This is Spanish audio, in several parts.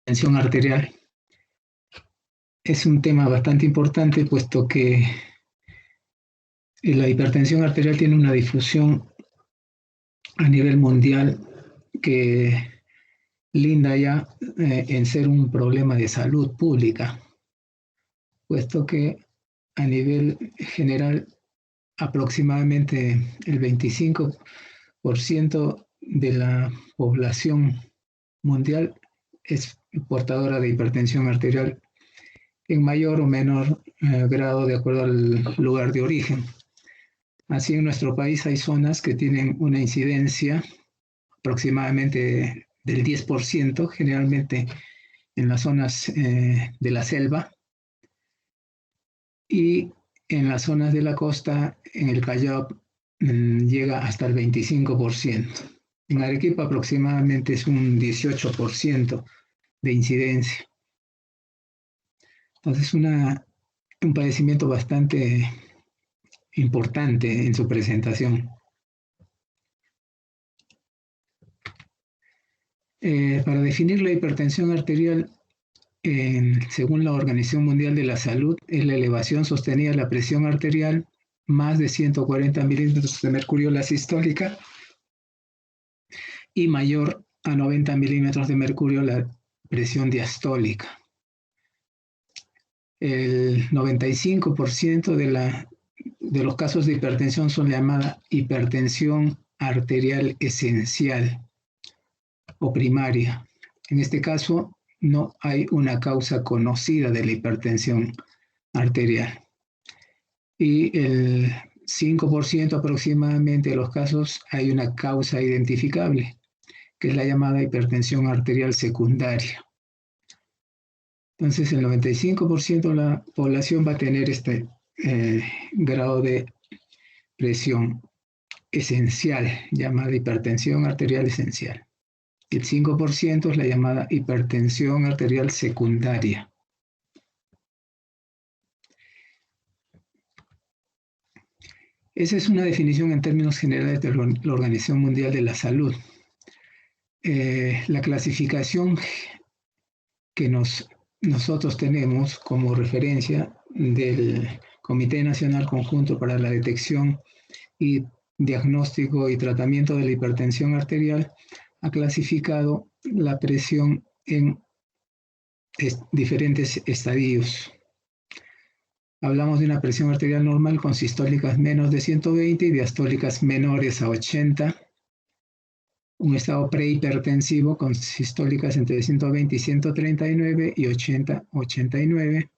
hipertensión arterial. Es un tema bastante importante, puesto que la hipertensión arterial tiene una difusión a nivel mundial que linda ya en ser un problema de salud pública, puesto que a nivel general aproximadamente el 25% de la población mundial es portadora de hipertensión arterial en mayor o menor grado de acuerdo al lugar de origen. Así en nuestro país hay zonas que tienen una incidencia aproximadamente del 10%, generalmente en las zonas de la selva, y en las zonas de la costa, en el Callao, llega hasta el 25%. En Arequipa aproximadamente es un 18% de incidencia. Entonces es un padecimiento bastante importante en su presentación. Para definir la hipertensión arterial, según la Organización Mundial de la Salud, es la elevación sostenida de la presión arterial más de 140 milímetros de mercurio la sistólica y mayor a 90 milímetros de mercurio la presión diastólica. El 95% de los casos de hipertensión son llamada hipertensión arterial esencial o primaria. En este caso, no hay una causa conocida de la hipertensión arterial. Y el 5% aproximadamente de los casos hay una causa identificable, que es la llamada hipertensión arterial secundaria. Entonces, el 95% de la población va a tener este grado de presión esencial, llamada hipertensión arterial esencial. El 5% es la llamada hipertensión arterial secundaria. Esa es una definición en términos generales de la Organización Mundial de la Salud. La clasificación que nosotros tenemos como referencia del Comité Nacional Conjunto para la Detección y Diagnóstico y Tratamiento de la Hipertensión Arterial ha clasificado la presión en diferentes estadios. Hablamos de una presión arterial normal con sistólicas menos de 120 y diastólicas menores a 80. Un estado prehipertensivo con sistólicas entre 120 y 139 y 80, 89.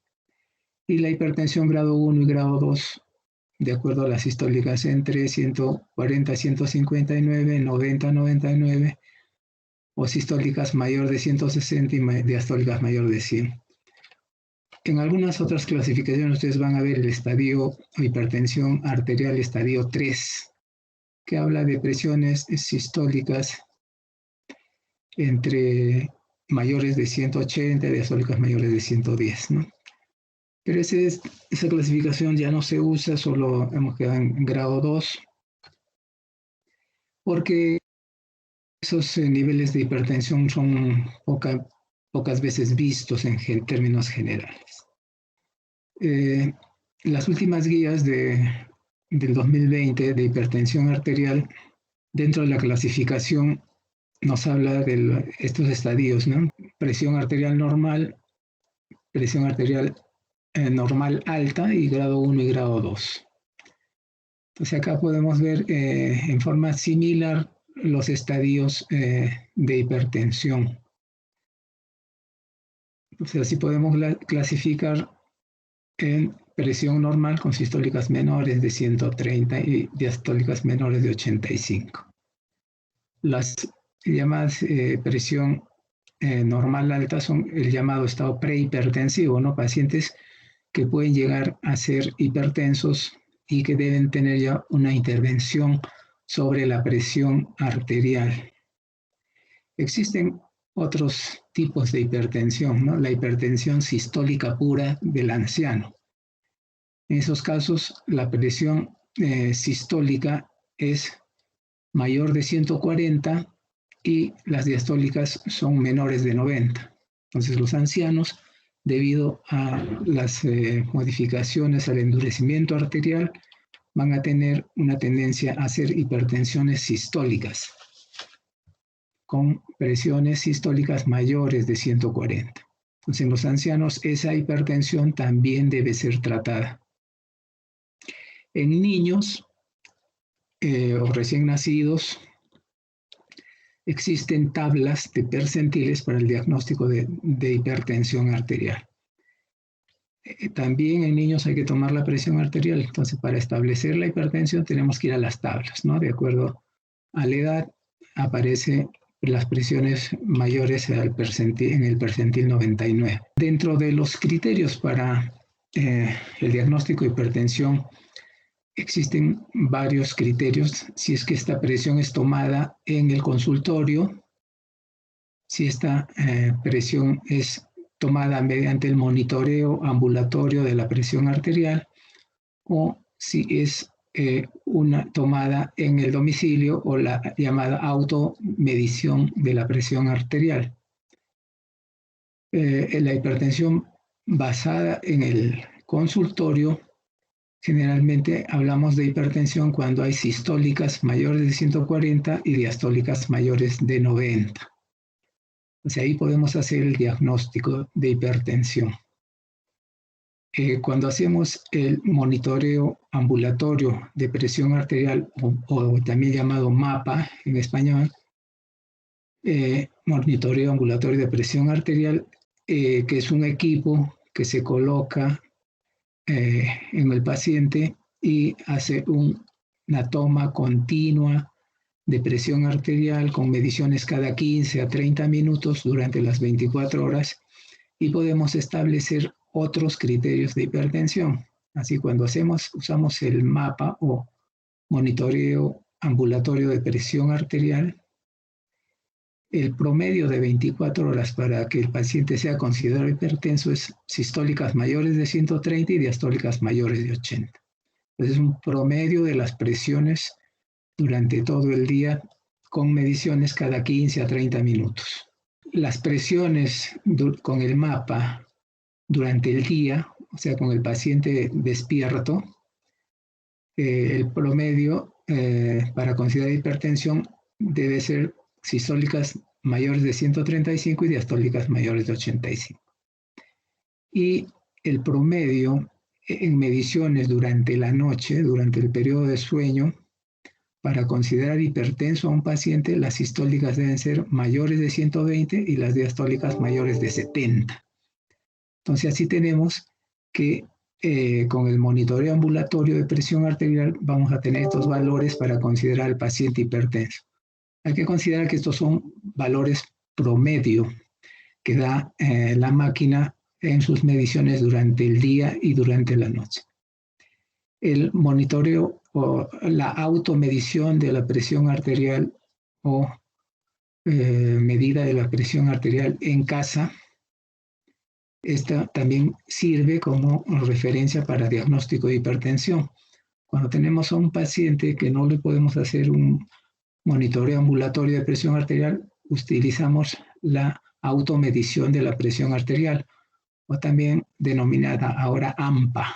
Y la hipertensión grado 1 y grado 2, de acuerdo a las sistólicas entre 140 159, 90 99, o sistólicas mayor de 160 y diastólicas mayor de 100. En algunas otras clasificaciones ustedes van a ver el estadio hipertensión arterial estadio 3, que habla de presiones sistólicas entre mayores de 180 y diastólicas mayores de 110, ¿no? Pero esa clasificación ya no se usa, solo hemos quedado en grado 2, porque esos niveles de hipertensión son pocas veces vistos en términos generales. Las últimas guías del 2020 de hipertensión arterial, dentro de la clasificación, nos habla de estos estadios, ¿no? Presión arterial normal, presión arterial normal alta y grado 1 y grado 2. Entonces acá podemos ver en forma similar los estadios de hipertensión. Entonces así podemos clasificar en presión normal con sistólicas menores de 130 y diastólicas menores de 85. Las llamadas presión normal alta son el llamado estado prehipertensivo, ¿no? Pacientes que pueden llegar a ser hipertensos y que deben tener ya una intervención sobre la presión arterial. Existen otros tipos de hipertensión, ¿no? La hipertensión sistólica pura del anciano. En esos casos, la presión sistólica es mayor de 140 y las diastólicas son menores de 90. Entonces los ancianos, debido a las modificaciones al endurecimiento arterial, van a tener una tendencia a hacer hipertensiones sistólicas, con presiones sistólicas mayores de 140. Entonces, en los ancianos esa hipertensión también debe ser tratada. En niños o recién nacidos, existen tablas de percentiles para el diagnóstico de hipertensión arterial. También en niños hay que tomar la presión arterial. Entonces, para establecer la hipertensión tenemos que ir a las tablas, ¿no? De acuerdo a la edad, aparecen las presiones mayores en el percentil 99. Dentro de los criterios para el diagnóstico de hipertensión, existen varios criterios. Si es que esta presión es tomada en el consultorio, si esta presión es tomada mediante el monitoreo ambulatorio de la presión arterial, o si es una tomada en el domicilio o la llamada automedición de la presión arterial. La hipertensión basada en el consultorio, generalmente hablamos de hipertensión cuando hay sistólicas mayores de 140 y diastólicas mayores de 90. O sea, ahí podemos hacer el diagnóstico de hipertensión. Cuando hacemos el monitoreo ambulatorio de presión arterial, o también llamado MAPA en español, monitoreo ambulatorio de presión arterial, que es un equipo que se coloca en el paciente y hace una toma continua de presión arterial con mediciones cada 15 a 30 minutos durante las 24 horas, y podemos establecer otros criterios de hipertensión. Así, cuando usamos el MAPA o monitoreo ambulatorio de presión arterial, el promedio de 24 horas para que el paciente sea considerado hipertenso es sistólicas mayores de 130 y diastólicas mayores de 80. Entonces, es un promedio de las presiones durante todo el día con mediciones cada 15 a 30 minutos. Las presiones con el MAPA durante el día, o sea, con el paciente despierto, el promedio para considerar hipertensión debe ser sistólicas mayores de 135 y diastólicas mayores de 85. Y el promedio en mediciones durante la noche, durante el periodo de sueño, para considerar hipertenso a un paciente, las sistólicas deben ser mayores de 120 y las diastólicas mayores de 70. Entonces, así tenemos que con el monitoreo ambulatorio de presión arterial vamos a tener estos valores para considerar al paciente hipertenso. Hay que considerar que estos son valores promedio que da la máquina en sus mediciones durante el día y durante la noche. El monitoreo o la automedición de la presión arterial o medida de la presión arterial en casa, esta también sirve como referencia para diagnóstico de hipertensión. Cuando tenemos a un paciente que no le podemos hacer un monitoreo ambulatorio de presión arterial, utilizamos la automedición de la presión arterial, o también denominada ahora AMPA.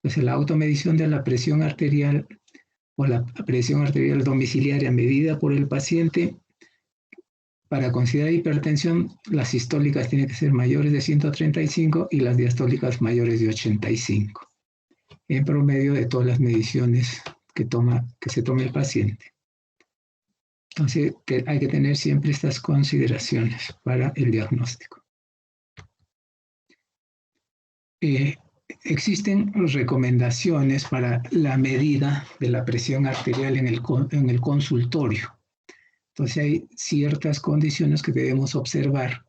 Entonces, la automedición de la presión arterial o la presión arterial domiciliaria medida por el paciente, para considerar hipertensión, las sistólicas tienen que ser mayores de 135 y las diastólicas mayores de 85, en promedio de todas las mediciones que se tome el paciente. Entonces, hay que tener siempre estas consideraciones para el diagnóstico. Existen recomendaciones para la medida de la presión arterial en el consultorio. Entonces, hay ciertas condiciones que debemos observar.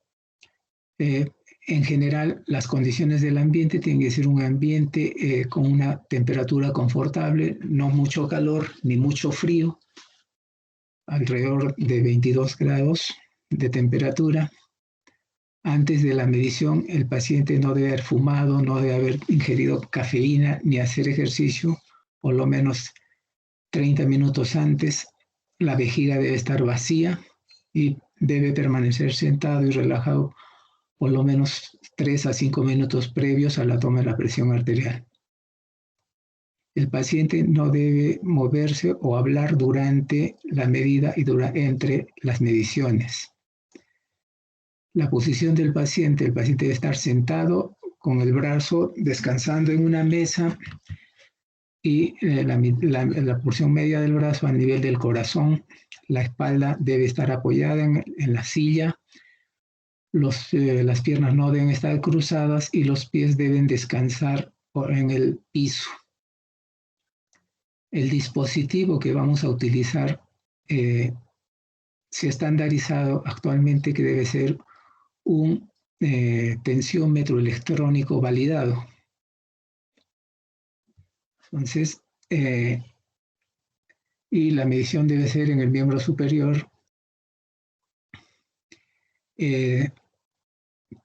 En general, las condiciones del ambiente tienen que ser un ambiente con una temperatura confortable, no mucho calor ni mucho frío, alrededor de 22 grados de temperatura. Antes de la medición, el paciente no debe haber fumado, no debe haber ingerido cafeína ni hacer ejercicio, por lo menos 30 minutos antes. La vejiga debe estar vacía y debe permanecer sentado y relajado por lo menos 3 a 5 minutos previos a la toma de la presión arterial. El paciente no debe moverse o hablar durante la medida y entre las mediciones. La posición del paciente, el paciente debe estar sentado con el brazo descansando en una mesa y la porción media del brazo a nivel del corazón. La espalda debe estar apoyada en la silla. Las piernas no deben estar cruzadas y los pies deben descansar en el piso. El dispositivo que vamos a utilizar se ha estandarizado actualmente que debe ser un tensiómetro electrónico validado. Entonces, y la medición debe ser en el miembro superior.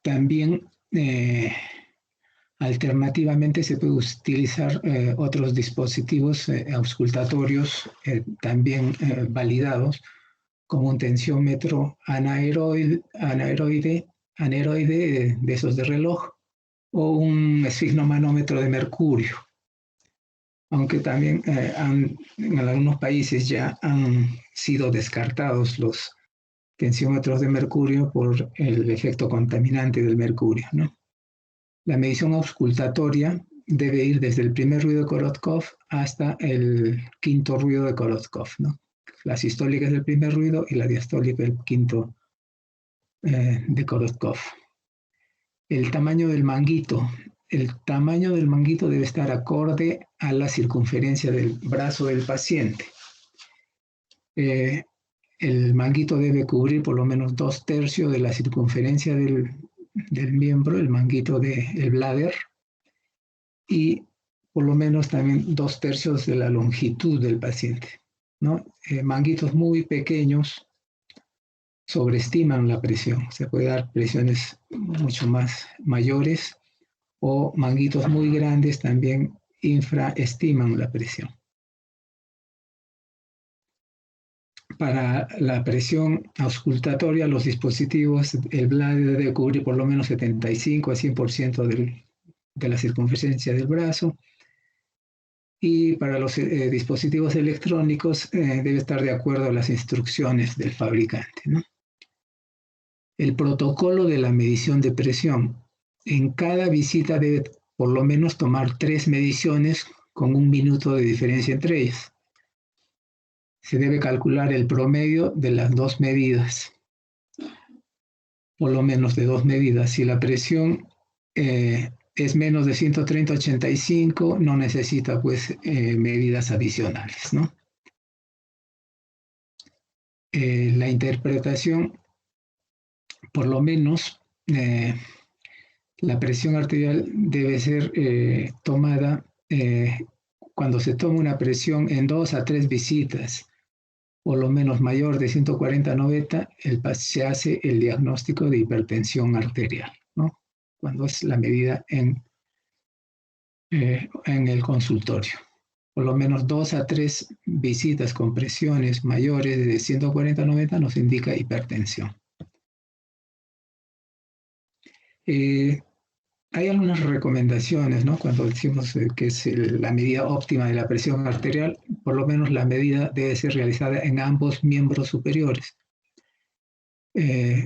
También, alternativamente, se puede utilizar otros dispositivos auscultatorios también validados, como un tensiómetro anaeroide de esos de reloj, o un esfigmomanómetro de mercurio. Aunque también en algunos países ya han sido descartados los tensiómetros de mercurio por el efecto contaminante del mercurio, ¿no? La medición auscultatoria debe ir desde el primer ruido de Korotkov hasta el quinto ruido de Korotkov, ¿no? La sistólica es el primer ruido y la diastólica el quinto de Korotkov. El tamaño del manguito. El tamaño del manguito debe estar acorde a la circunferencia del brazo del paciente. El manguito debe cubrir por lo menos 2/3 de la circunferencia del miembro, el manguito del bladder, y por lo menos también 2/3 de la longitud del paciente, ¿no? Manguitos muy pequeños sobreestiman la presión. Se puede dar presiones mucho más mayores, o manguitos muy grandes también infraestiman la presión. Para la presión auscultatoria, los dispositivos, el bladder debe cubrir por lo menos 75 a 100% de la circunferencia del brazo. Y para los dispositivos electrónicos debe estar de acuerdo a las instrucciones del fabricante, ¿no? El protocolo de la medición de presión. En cada visita debe por lo menos tomar 3 mediciones con 1 minuto de diferencia entre ellas. Se debe calcular el promedio de las 2 medidas, por lo menos de 2 medidas. Si la presión es menos de 130/85, no necesita pues medidas adicionales, ¿no? La interpretación, por lo menos, la presión arterial debe ser tomada cuando se toma una presión en 2 a 3 visitas, por lo menos mayor de 140/90, se hace el diagnóstico de hipertensión arterial, ¿no? Cuando es la medida en el consultorio. Por lo menos 2 a 3 visitas con presiones mayores de 140/90 nos indica hipertensión. Hay algunas recomendaciones, ¿no? Cuando decimos que es la medida óptima de la presión arterial, por lo menos la medida debe ser realizada en ambos miembros superiores,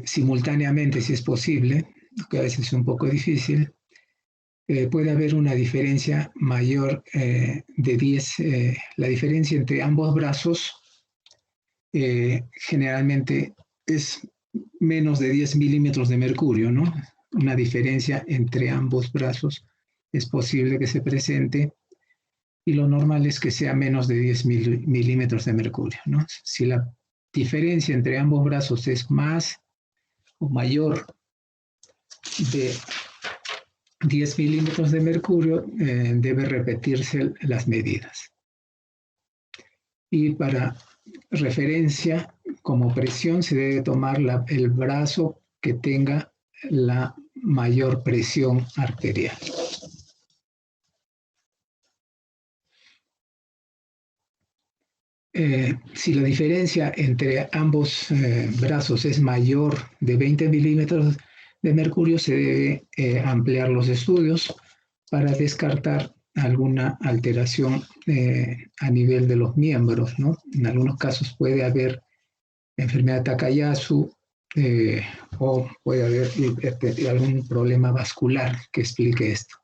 simultáneamente si es posible, que a veces es un poco difícil. Puede haber una diferencia mayor de 10, la diferencia entre ambos brazos generalmente es menos de 10 milímetros de mercurio, ¿no? Una diferencia entre ambos brazos es posible que se presente, y lo normal es que sea menos de 10 milímetros de mercurio, ¿no? Si la diferencia entre ambos brazos es más o mayor de 10 milímetros de mercurio, debe repetirse las medidas. Y para referencia, como presión, se debe tomar el brazo que tenga la mayor presión arterial. Si la diferencia entre ambos brazos es mayor de 20 milímetros de mercurio, se debe ampliar los estudios para descartar alguna alteración a nivel de los miembros, ¿no? En algunos casos puede haber enfermedad de Takayasu o puede haber algún problema vascular que explique esto.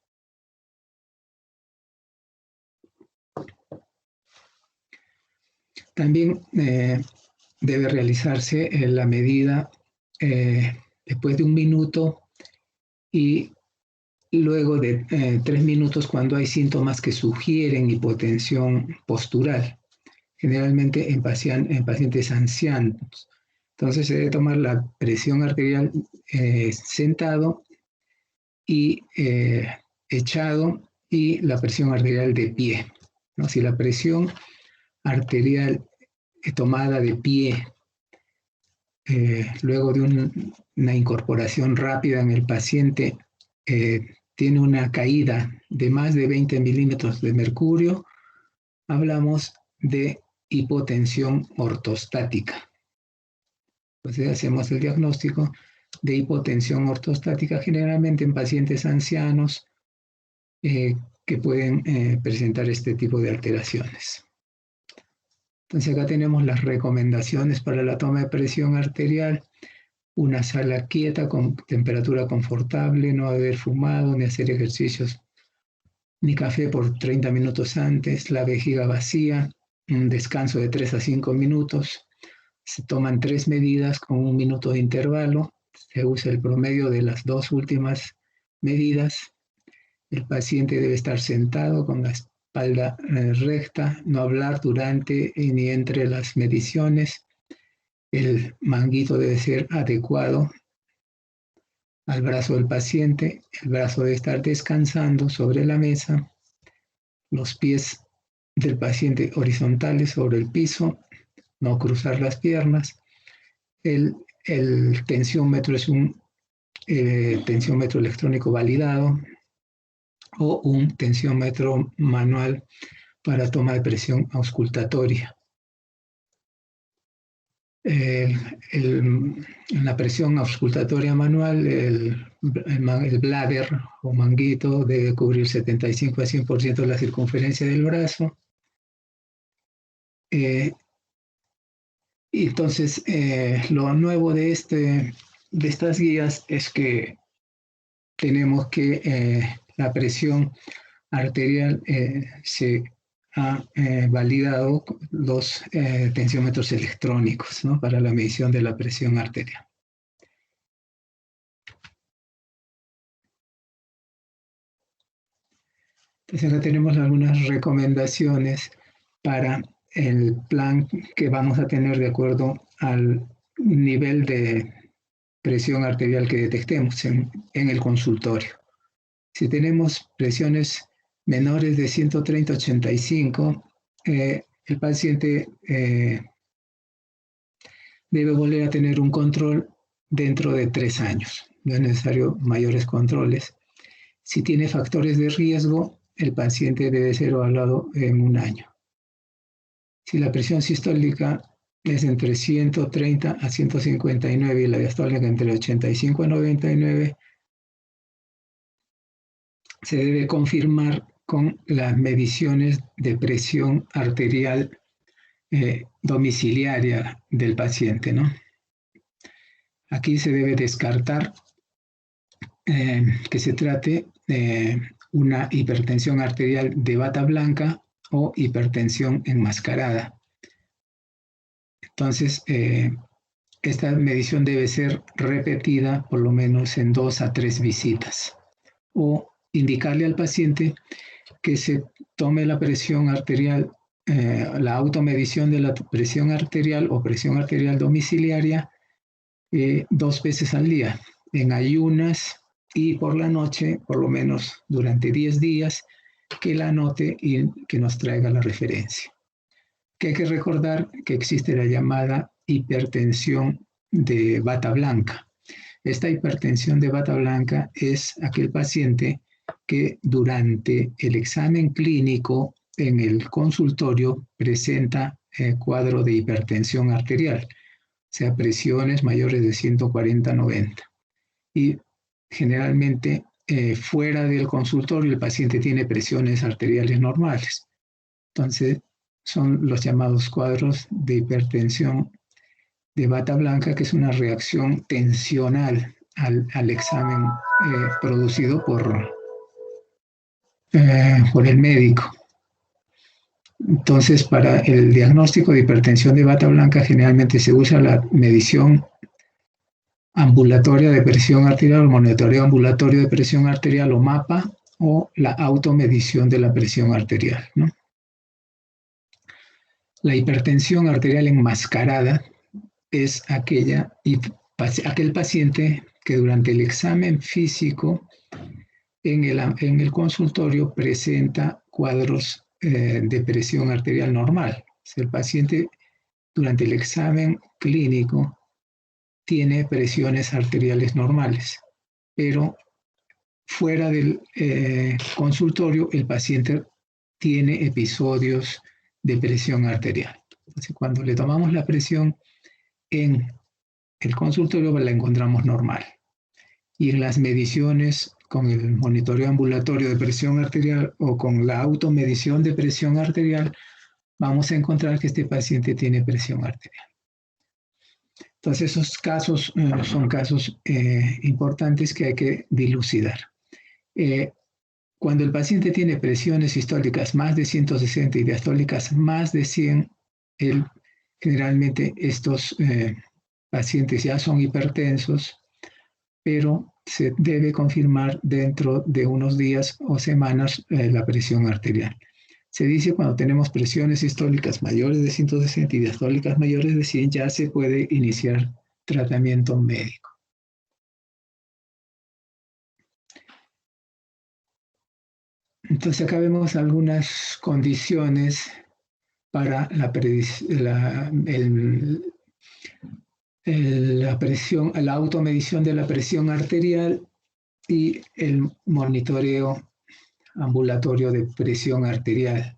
También debe realizarse la medida después de 1 minuto y luego de 3 minutos cuando hay síntomas que sugieren hipotensión postural, generalmente en pacientes ancianos. Entonces se debe tomar la presión arterial sentado y echado y la presión arterial de pie, ¿no? Si la presión arterial tomada de pie luego de una incorporación rápida en el paciente tiene una caída de más de 20 milímetros de mercurio, hablamos de hipotensión ortostática. Entonces hacemos el diagnóstico de hipotensión ortostática generalmente en pacientes ancianos que pueden presentar este tipo de alteraciones. Entonces acá tenemos las recomendaciones para la toma de presión arterial: una sala quieta con temperatura confortable, no haber fumado ni hacer ejercicios ni café por 30 minutos antes, la vejiga vacía, un descanso de 3 a 5 minutos. Se toman 3 medidas con 1 minuto de intervalo, se usa el promedio de las 2 últimas medidas. El paciente debe estar sentado con la espalda recta, no hablar durante ni entre las mediciones. El manguito debe ser adecuado al brazo del paciente, el brazo debe estar descansando sobre la mesa, los pies del paciente horizontales sobre el piso, no cruzar las piernas. El tensiómetro es un tensiómetro electrónico validado o un tensiómetro manual para toma de presión auscultatoria. En la presión auscultatoria manual, el bladder o manguito debe cubrir 75 a 100% de la circunferencia del brazo. Y entonces, lo nuevo de estas guías es que tenemos que la presión arterial se ha validado los tensiómetros electrónicos, ¿no?, para la medición de la presión arterial. Entonces acá tenemos algunas recomendaciones para el plan que vamos a tener de acuerdo al nivel de presión arterial que detectemos en el consultorio. Si tenemos presiones menores de 130/85, el paciente debe volver a tener un control dentro de 3 años. No es necesario mayores controles. Si tiene factores de riesgo, el paciente debe ser evaluado en 1 año. Si la presión sistólica es entre 130 a 159 y la diastólica entre 85 a 99, se debe confirmar con las mediciones de presión arterial domiciliaria del paciente, ¿no? Aquí se debe descartar que se trate de una hipertensión arterial de bata blanca o hipertensión enmascarada. Entonces, esta medición debe ser repetida por lo menos en 2 a 3 visitas, o indicarle al paciente que se tome la presión arterial, la automedición de la presión arterial o presión arterial domiciliaria 2 veces al día, en ayunas y por la noche, por lo menos durante 10 días, que la anote y que nos traiga la referencia. Que hay que recordar que existe la llamada hipertensión de bata blanca. Esta hipertensión de bata blanca es aquel paciente que durante el examen clínico en el consultorio presenta cuadro de hipertensión arterial, o sea, presiones mayores de 140/90. Y generalmente fuera del consultorio el paciente tiene presiones arteriales normales. Entonces, son los llamados cuadros de hipertensión de bata blanca, que es una reacción tensional al examen producido por el médico. Entonces, para el diagnóstico de hipertensión de bata blanca, generalmente se usa la medición ambulatoria de presión arterial, o monitoreo ambulatorio de presión arterial, o MAPA, o la automedición de la presión arterial, ¿no? La hipertensión arterial enmascarada es aquel paciente que durante el examen físico en el consultorio presenta cuadros de presión arterial normal. O sea, el paciente durante el examen clínico tiene presiones arteriales normales, pero fuera del consultorio el paciente tiene episodios de presión arterial. Entonces, cuando le tomamos la presión en el consultorio, la encontramos normal. Y en las mediciones con el monitoreo ambulatorio de presión arterial o con la automedición de presión arterial, vamos a encontrar que este paciente tiene presión arterial. Entonces, esos casos son casos importantes que hay que dilucidar. Cuando el paciente tiene presiones sistólicas más de 160 y diastólicas más de 100, generalmente estos pacientes ya son hipertensos, pero se debe confirmar dentro de unos días o semanas la presión arterial. Se dice cuando tenemos presiones sistólicas mayores de 160 y diastólicas mayores de 100, ya se puede iniciar tratamiento médico. Entonces acá vemos algunas condiciones para la automedición de la presión arterial y el monitoreo ambulatorio de presión arterial.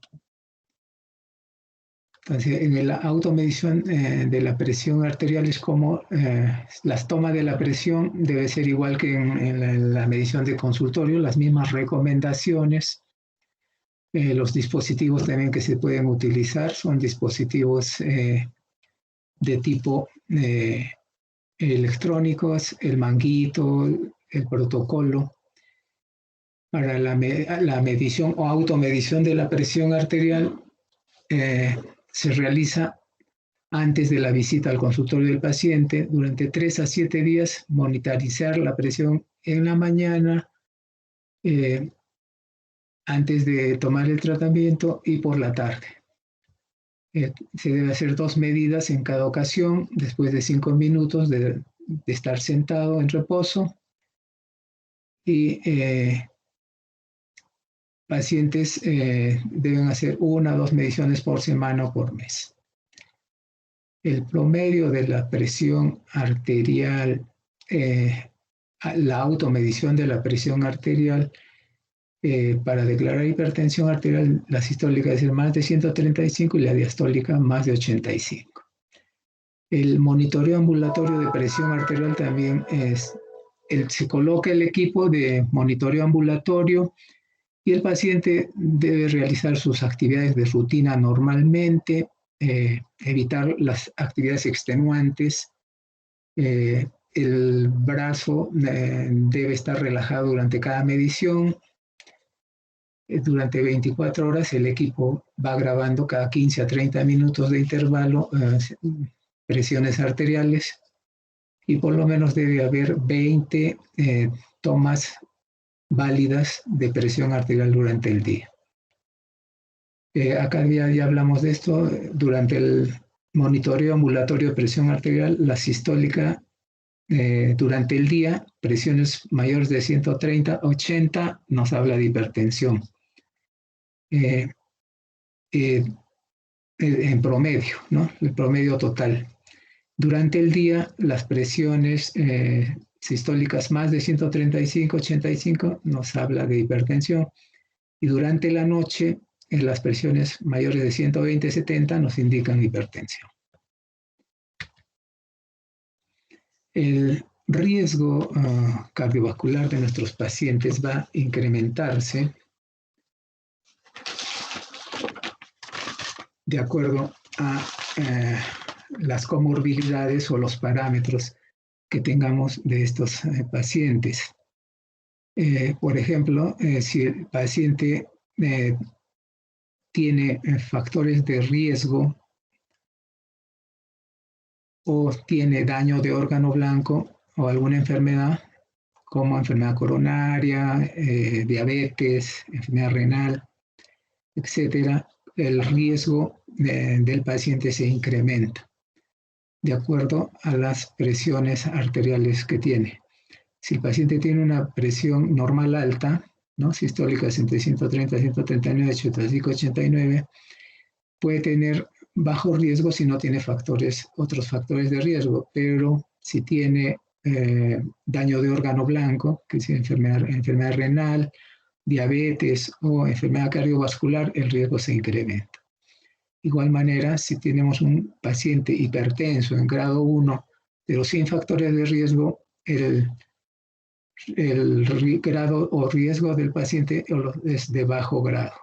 Entonces, en la automedición de la presión arterial es como las tomas de la presión debe ser igual que en la medición de consultorio, las mismas recomendaciones. Los dispositivos también que se pueden utilizar son dispositivos de tipo electrónicos, el manguito, el protocolo. Para la medición o automedición de la presión arterial se realiza antes de la visita al consultorio del paciente. Durante 3 a 7 días, monitorizar la presión en la mañana, antes de tomar el tratamiento, y por la tarde. Se debe hacer 2 medidas en cada ocasión, después de 5 minutos de estar sentado en reposo. Y pacientes deben hacer 1 o 2 mediciones por semana o por mes. El promedio de la presión arterial, la automedición de la presión arterial, para declarar hipertensión arterial, la sistólica debe ser más de 135 y la diastólica más de 85. El monitoreo ambulatorio de presión arterial también se coloca el equipo de monitoreo ambulatorio y el paciente debe realizar sus actividades de rutina normalmente, evitar las actividades extenuantes. El brazo debe estar relajado durante cada medición. Durante 24 horas el equipo va grabando cada 15 a 30 minutos de intervalo presiones arteriales, y por lo menos debe haber 20 tomas válidas de presión arterial durante el día. Acá ya hablamos de esto. Durante el monitoreo ambulatorio de presión arterial, la sistólica durante el día, presiones mayores de 130, 80, nos habla de hipertensión. En promedio, ¿no? El promedio total. Durante el día, las presiones sistólicas más de 135, 85 nos habla de hipertensión, y durante la noche las presiones mayores de 120, 70 nos indican hipertensión. riesgo cardiovascular de nuestros pacientes va a incrementarse de acuerdo a las comorbilidades o los parámetros que tengamos de estos pacientes. Por ejemplo, si el paciente tiene factores de riesgo o tiene daño de órgano blanco o alguna enfermedad, como enfermedad coronaria, diabetes, enfermedad renal, etcétera, el riesgo del paciente se incrementa de acuerdo a las presiones arteriales que tiene. Si el paciente tiene una presión normal alta, ¿no? Sistólica entre 130 y 139, 85, 89, puede tener bajo riesgo si no tiene otros factores de riesgo, pero si tiene daño de órgano blanco, que es enfermedad renal, diabetes o enfermedad cardiovascular, el riesgo se incrementa. Igual manera, si tenemos un paciente hipertenso en grado 1, pero sin factores de riesgo, el grado o riesgo del paciente es de bajo grado.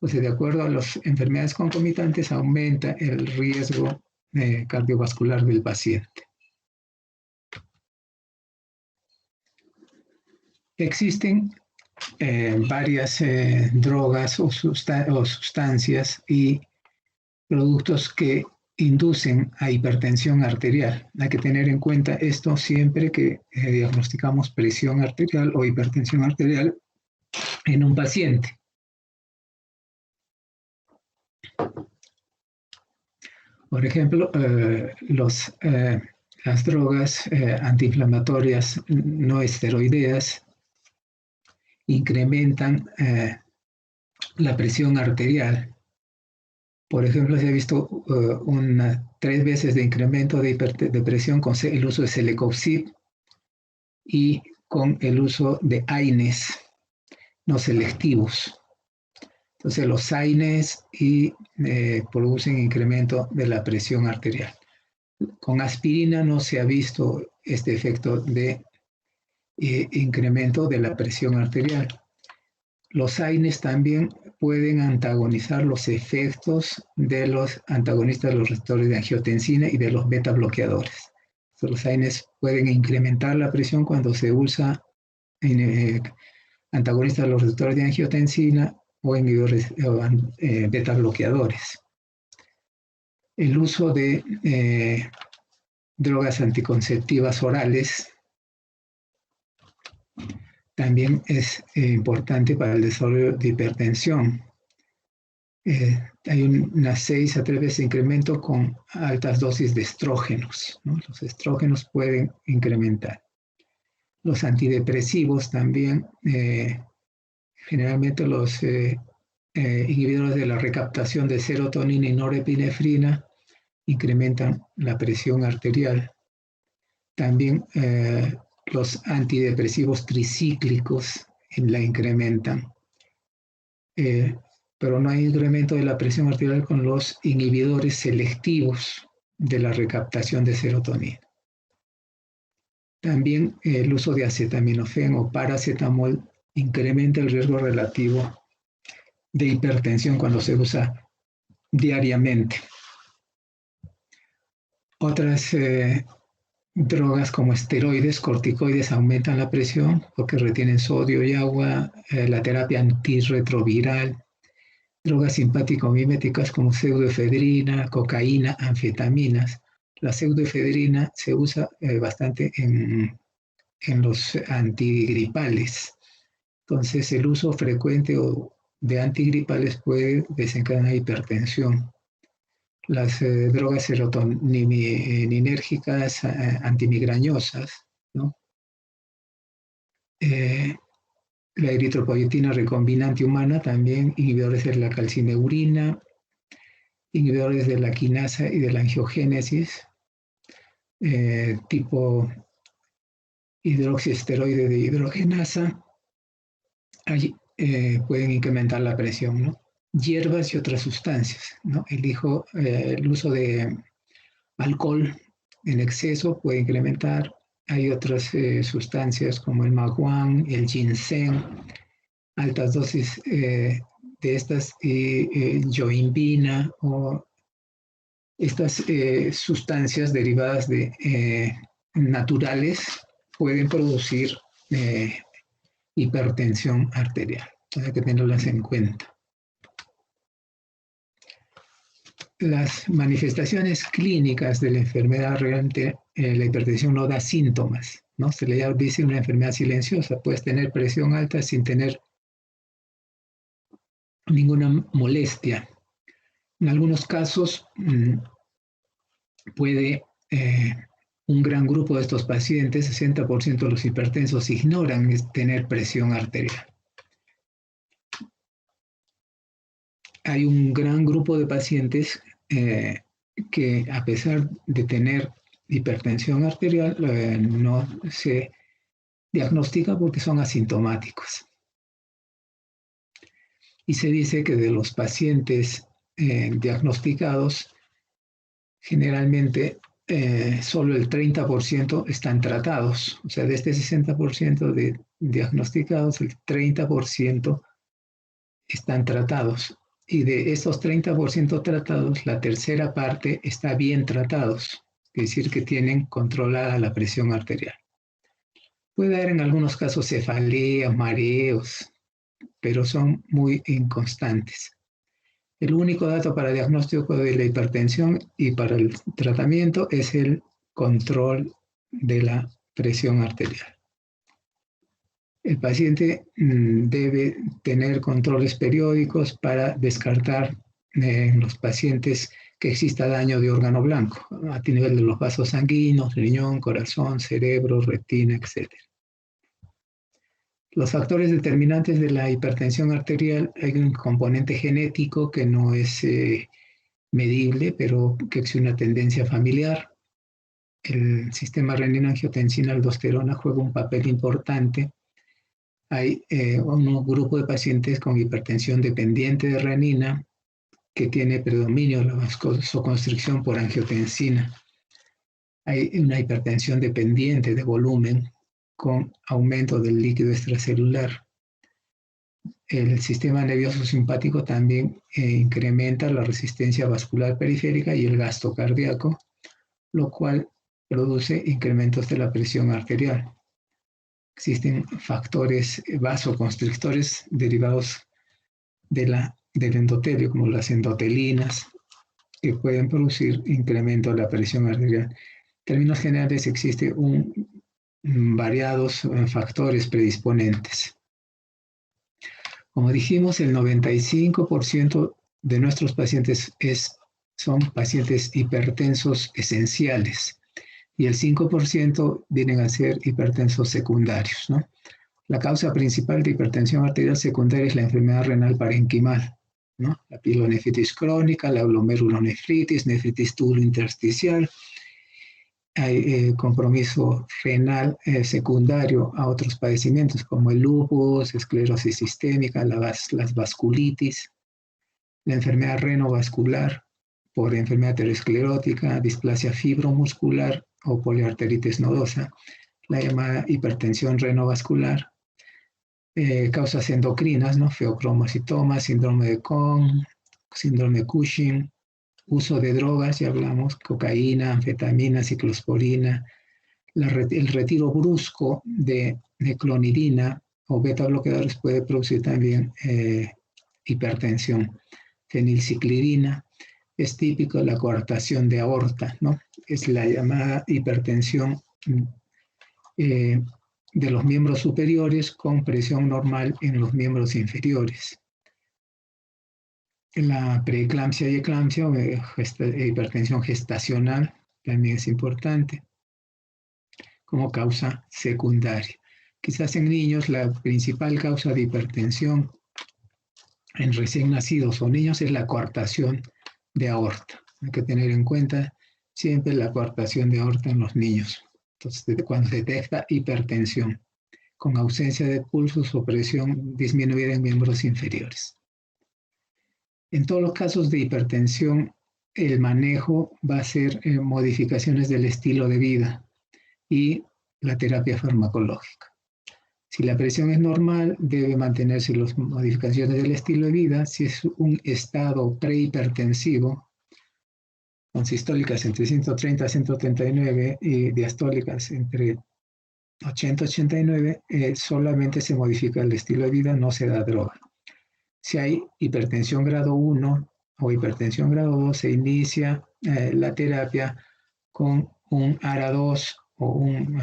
O sea, de acuerdo a las enfermedades concomitantes, aumenta el riesgo cardiovascular del paciente. Existen varias drogas o sustancias y productos que inducen a hipertensión arterial. Hay que tener en cuenta esto siempre que diagnosticamos presión arterial o hipertensión arterial en un paciente. Por ejemplo, las drogas antiinflamatorias no esteroideas incrementan la presión arterial. Por ejemplo, se ha visto 3 veces de incremento de presión con el uso de Celecoxib y con el uso de AINES no selectivos. Entonces, los AINES producen incremento de la presión arterial. Con aspirina no se ha visto este efecto de incremento de la presión arterial. Los AINES también pueden antagonizar los efectos de los antagonistas de los receptores de angiotensina y de los beta bloqueadores. Los AINES pueden incrementar la presión cuando se usa antagonistas de los receptores de angiotensina o inhibidores beta bloqueadores. El uso de drogas anticonceptivas orales también es importante para el desarrollo de hipertensión. Hay unas 6 a 3 veces de incremento con altas dosis de estrógenos, ¿no? Los estrógenos pueden incrementar. Los antidepresivos también, generalmente los inhibidores de la recaptación de serotonina y norepinefrina incrementan la presión arterial. También los antidepresivos tricíclicos la incrementan. Pero no hay incremento de la presión arterial con los inhibidores selectivos de la recaptación de serotonina. También el uso de acetaminofén o paracetamol incrementa el riesgo relativo de hipertensión cuando se usa diariamente. Otras drogas como esteroides, corticoides aumentan la presión porque retienen sodio y agua, la terapia antirretroviral, drogas simpático-miméticas como pseudoefedrina, cocaína, anfetaminas. La pseudoefedrina se usa bastante en los antigripales. Entonces, el uso frecuente de antigripales puede desencadenar hipertensión. Las drogas serotoninérgicas antimigrañosas, ¿no? La eritropoyetina recombinante humana, también inhibidores de la calcineurina, inhibidores de la quinasa y de la angiogénesis, tipo hidroxiesteroide de hidrogenasa, pueden incrementar la presión, ¿no? Hierbas y otras sustancias, ¿no? El uso de alcohol en exceso puede incrementar. Hay otras sustancias como el maguán, el ginseng, altas dosis de estas, yoimbina o estas sustancias derivadas de naturales pueden producir hipertensión arterial. Hay que tenerlas en cuenta. Las manifestaciones clínicas de la enfermedad realmente, la hipertensión no da síntomas, ¿no? Se le dice una enfermedad silenciosa. Puedes tener presión alta sin tener ninguna molestia. En algunos casos puede un gran grupo de estos pacientes, 60% de los hipertensos, ignoran tener presión arterial. Hay un gran grupo de pacientes que a pesar de tener hipertensión arterial no se diagnostica porque son asintomáticos. Y se dice que de los pacientes diagnosticados, generalmente solo el 30% están tratados. O sea, de este 60% de diagnosticados, el 30% están tratados. Y de esos 30% tratados, la tercera parte está bien tratados, es decir, que tienen controlada la presión arterial. Puede haber en algunos casos cefaleas, mareos, pero son muy inconstantes. El único dato para el diagnóstico de la hipertensión y para el tratamiento es el control de la presión arterial. El paciente debe tener controles periódicos para descartar en los pacientes que exista daño de órgano blanco, a nivel de los vasos sanguíneos, riñón, corazón, cerebro, retina, etc. Los factores determinantes de la hipertensión arterial, hay un componente genético que no es medible, pero que es una tendencia familiar. El sistema renina-angiotensina-aldosterona juega un papel importante. Hay un grupo de pacientes con hipertensión dependiente de renina que tiene predominio de la vasoconstricción por angiotensina. Hay una hipertensión dependiente de volumen con aumento del líquido extracelular. El sistema nervioso simpático también incrementa la resistencia vascular periférica y el gasto cardíaco, lo cual produce incrementos de la presión arterial. Existen factores vasoconstrictores derivados del endotelio, como las endotelinas, que pueden producir incremento de la presión arterial. En términos generales, existen variados factores predisponentes. Como dijimos, el 95% de nuestros pacientes son pacientes hipertensos esenciales y el 5% vienen a ser hipertensos secundarios, ¿no? La causa principal de hipertensión arterial secundaria es la enfermedad renal parenquimal, ¿no? La pielonefritis crónica, la glomerulonefritis, nefritis tubulointersticial. Hay compromiso renal secundario a otros padecimientos como el lupus, esclerosis sistémica, las vasculitis, la enfermedad renovascular por enfermedad aterosclerótica, displasia fibromuscular o poliarteritis nodosa, la llamada hipertensión renovascular, causas endocrinas, ¿no? Feocromocitoma, síndrome de Cohn, síndrome de Cushing, uso de drogas, ya hablamos, cocaína, anfetamina, ciclosporina, el retiro brusco de clonidina o beta bloqueadores puede producir también hipertensión. Fenilciclidina, es típico la coartación de aorta, ¿no? Es la llamada hipertensión de los miembros superiores con presión normal en los miembros inferiores. La preeclampsia y eclampsia, o hipertensión gestacional, también es importante como causa secundaria. Quizás en niños la principal causa de hipertensión en recién nacidos o niños es la coartación de aorta. Hay que tener en cuenta siempre la coartación de aorta en los niños. Entonces, cuando se detecta hipertensión con ausencia de pulsos o presión disminuida en miembros inferiores. En todos los casos de hipertensión el manejo va a ser modificaciones del estilo de vida y la terapia farmacológica. Si la presión es normal, debe mantenerse las modificaciones del estilo de vida. Si es un estado prehipertensivo, con sistólicas entre 130 a 139 y diastólicas entre 80 a 89, solamente se modifica el estilo de vida, no se da droga. Si hay hipertensión grado 1 o hipertensión grado 2, se inicia la terapia con un ARA2 o un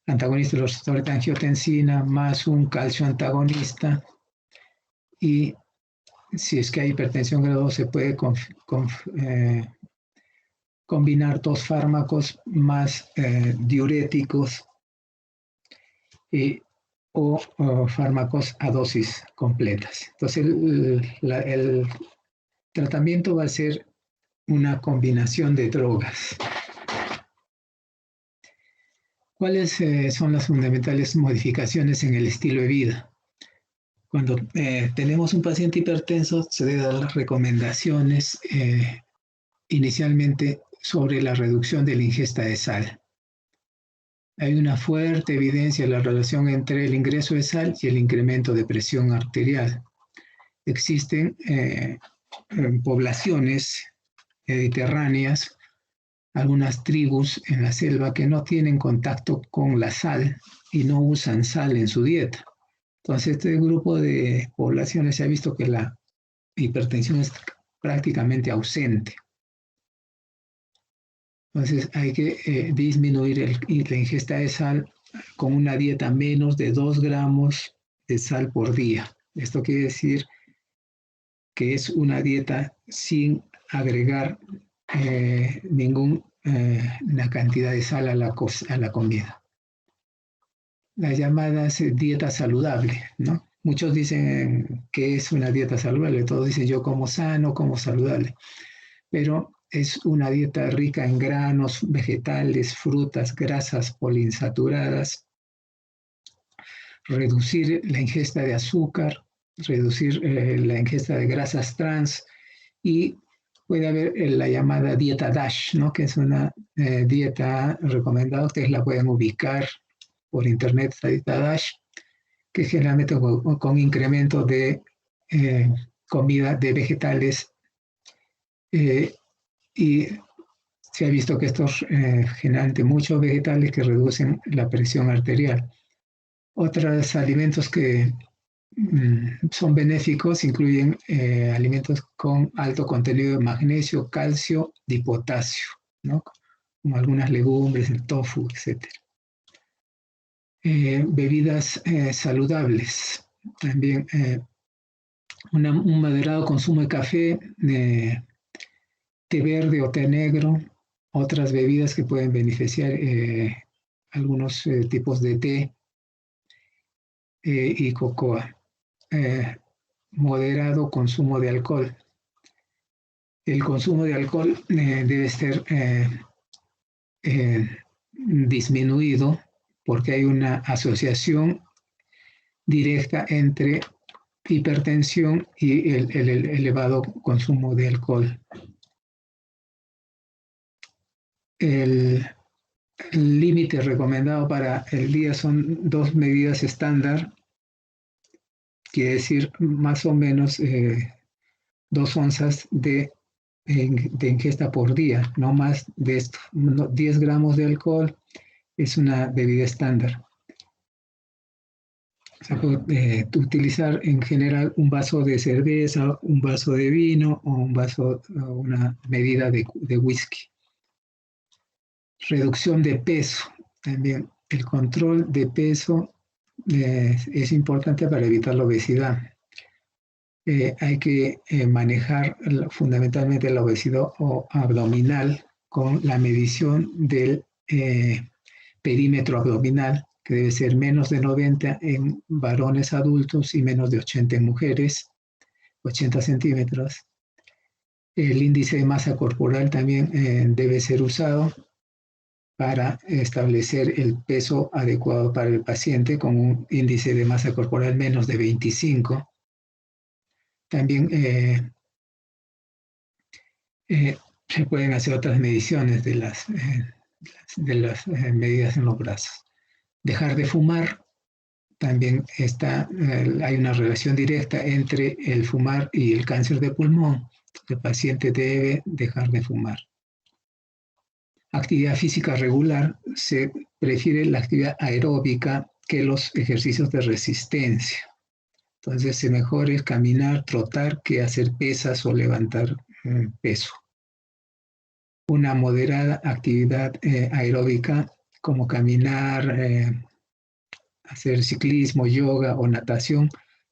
antagonista de la receptor de angiotensina más un calcio antagonista, y si es que hay hipertensión grado 2 se puede combinar dos fármacos más diuréticos o fármacos a dosis completas. Entonces el tratamiento va a ser una combinación de drogas. ¿Cuáles son las fundamentales modificaciones en el estilo de vida? Cuando tenemos un paciente hipertenso, se deben dar las recomendaciones inicialmente sobre la reducción de la ingesta de sal. Hay una fuerte evidencia de la relación entre el ingreso de sal y el incremento de presión arterial. Existen poblaciones mediterráneas, algunas tribus en la selva que no tienen contacto con la sal y no usan sal en su dieta. Entonces, este grupo de poblaciones se ha visto que la hipertensión es prácticamente ausente. Entonces, hay que disminuir la ingesta de sal con una dieta menos de 2 gramos de sal por día. Esto quiere decir que es una dieta sin agregar ninguna cantidad de sal a la comida. Las llamadas dieta saludable, ¿no? Muchos dicen que es una dieta saludable, todos dicen yo como sano, como saludable, pero es una dieta rica en granos, vegetales, frutas, grasas poliinsaturadas, reducir la ingesta de azúcar, reducir la ingesta de grasas trans, y puede haber la llamada dieta DASH, ¿no? Que es una dieta recomendada, ustedes la pueden ubicar por internet, esta dieta DASH, que generalmente con incremento de comida de vegetales, y se ha visto que estos generalmente muchos vegetales que reducen la presión arterial. Otros alimentos que son benéficos incluyen alimentos con alto contenido de magnesio, calcio y potasio, ¿no? Como algunas legumbres, el tofu, etc. Bebidas saludables, también un moderado consumo de café, té verde o té negro, otras bebidas que pueden beneficiar, algunos tipos de té y cocoa. Moderado consumo de alcohol. El consumo de alcohol debe ser disminuido porque hay una asociación directa entre hipertensión y el elevado consumo de alcohol. El límite recomendado para el día son 2 medidas estándar, quiere decir más o menos 2 onzas de ingesta por día, no más de esto. 10 gramos de alcohol es una bebida estándar. Se puede utilizar en general un vaso de cerveza, un vaso de vino o una medida de whisky. Reducción de peso. También el control de peso es importante para evitar la obesidad. Hay que manejar fundamentalmente la obesidad abdominal con la medición del perímetro abdominal, que debe ser menos de 90 en varones adultos y menos de 80 en mujeres, 80 centímetros. El índice de masa corporal también debe ser usado para establecer el peso adecuado para el paciente con un índice de masa corporal menos de 25. También Se pueden hacer otras mediciones de las medidas en los brazos. Dejar de fumar, también hay una relación directa entre el fumar y el cáncer de pulmón. El paciente debe dejar de fumar. Actividad física regular, se prefiere la actividad aeróbica que los ejercicios de resistencia. Entonces, mejor es caminar, trotar, que hacer pesas o levantar peso. Una moderada actividad aeróbica, como caminar, hacer ciclismo, yoga o natación,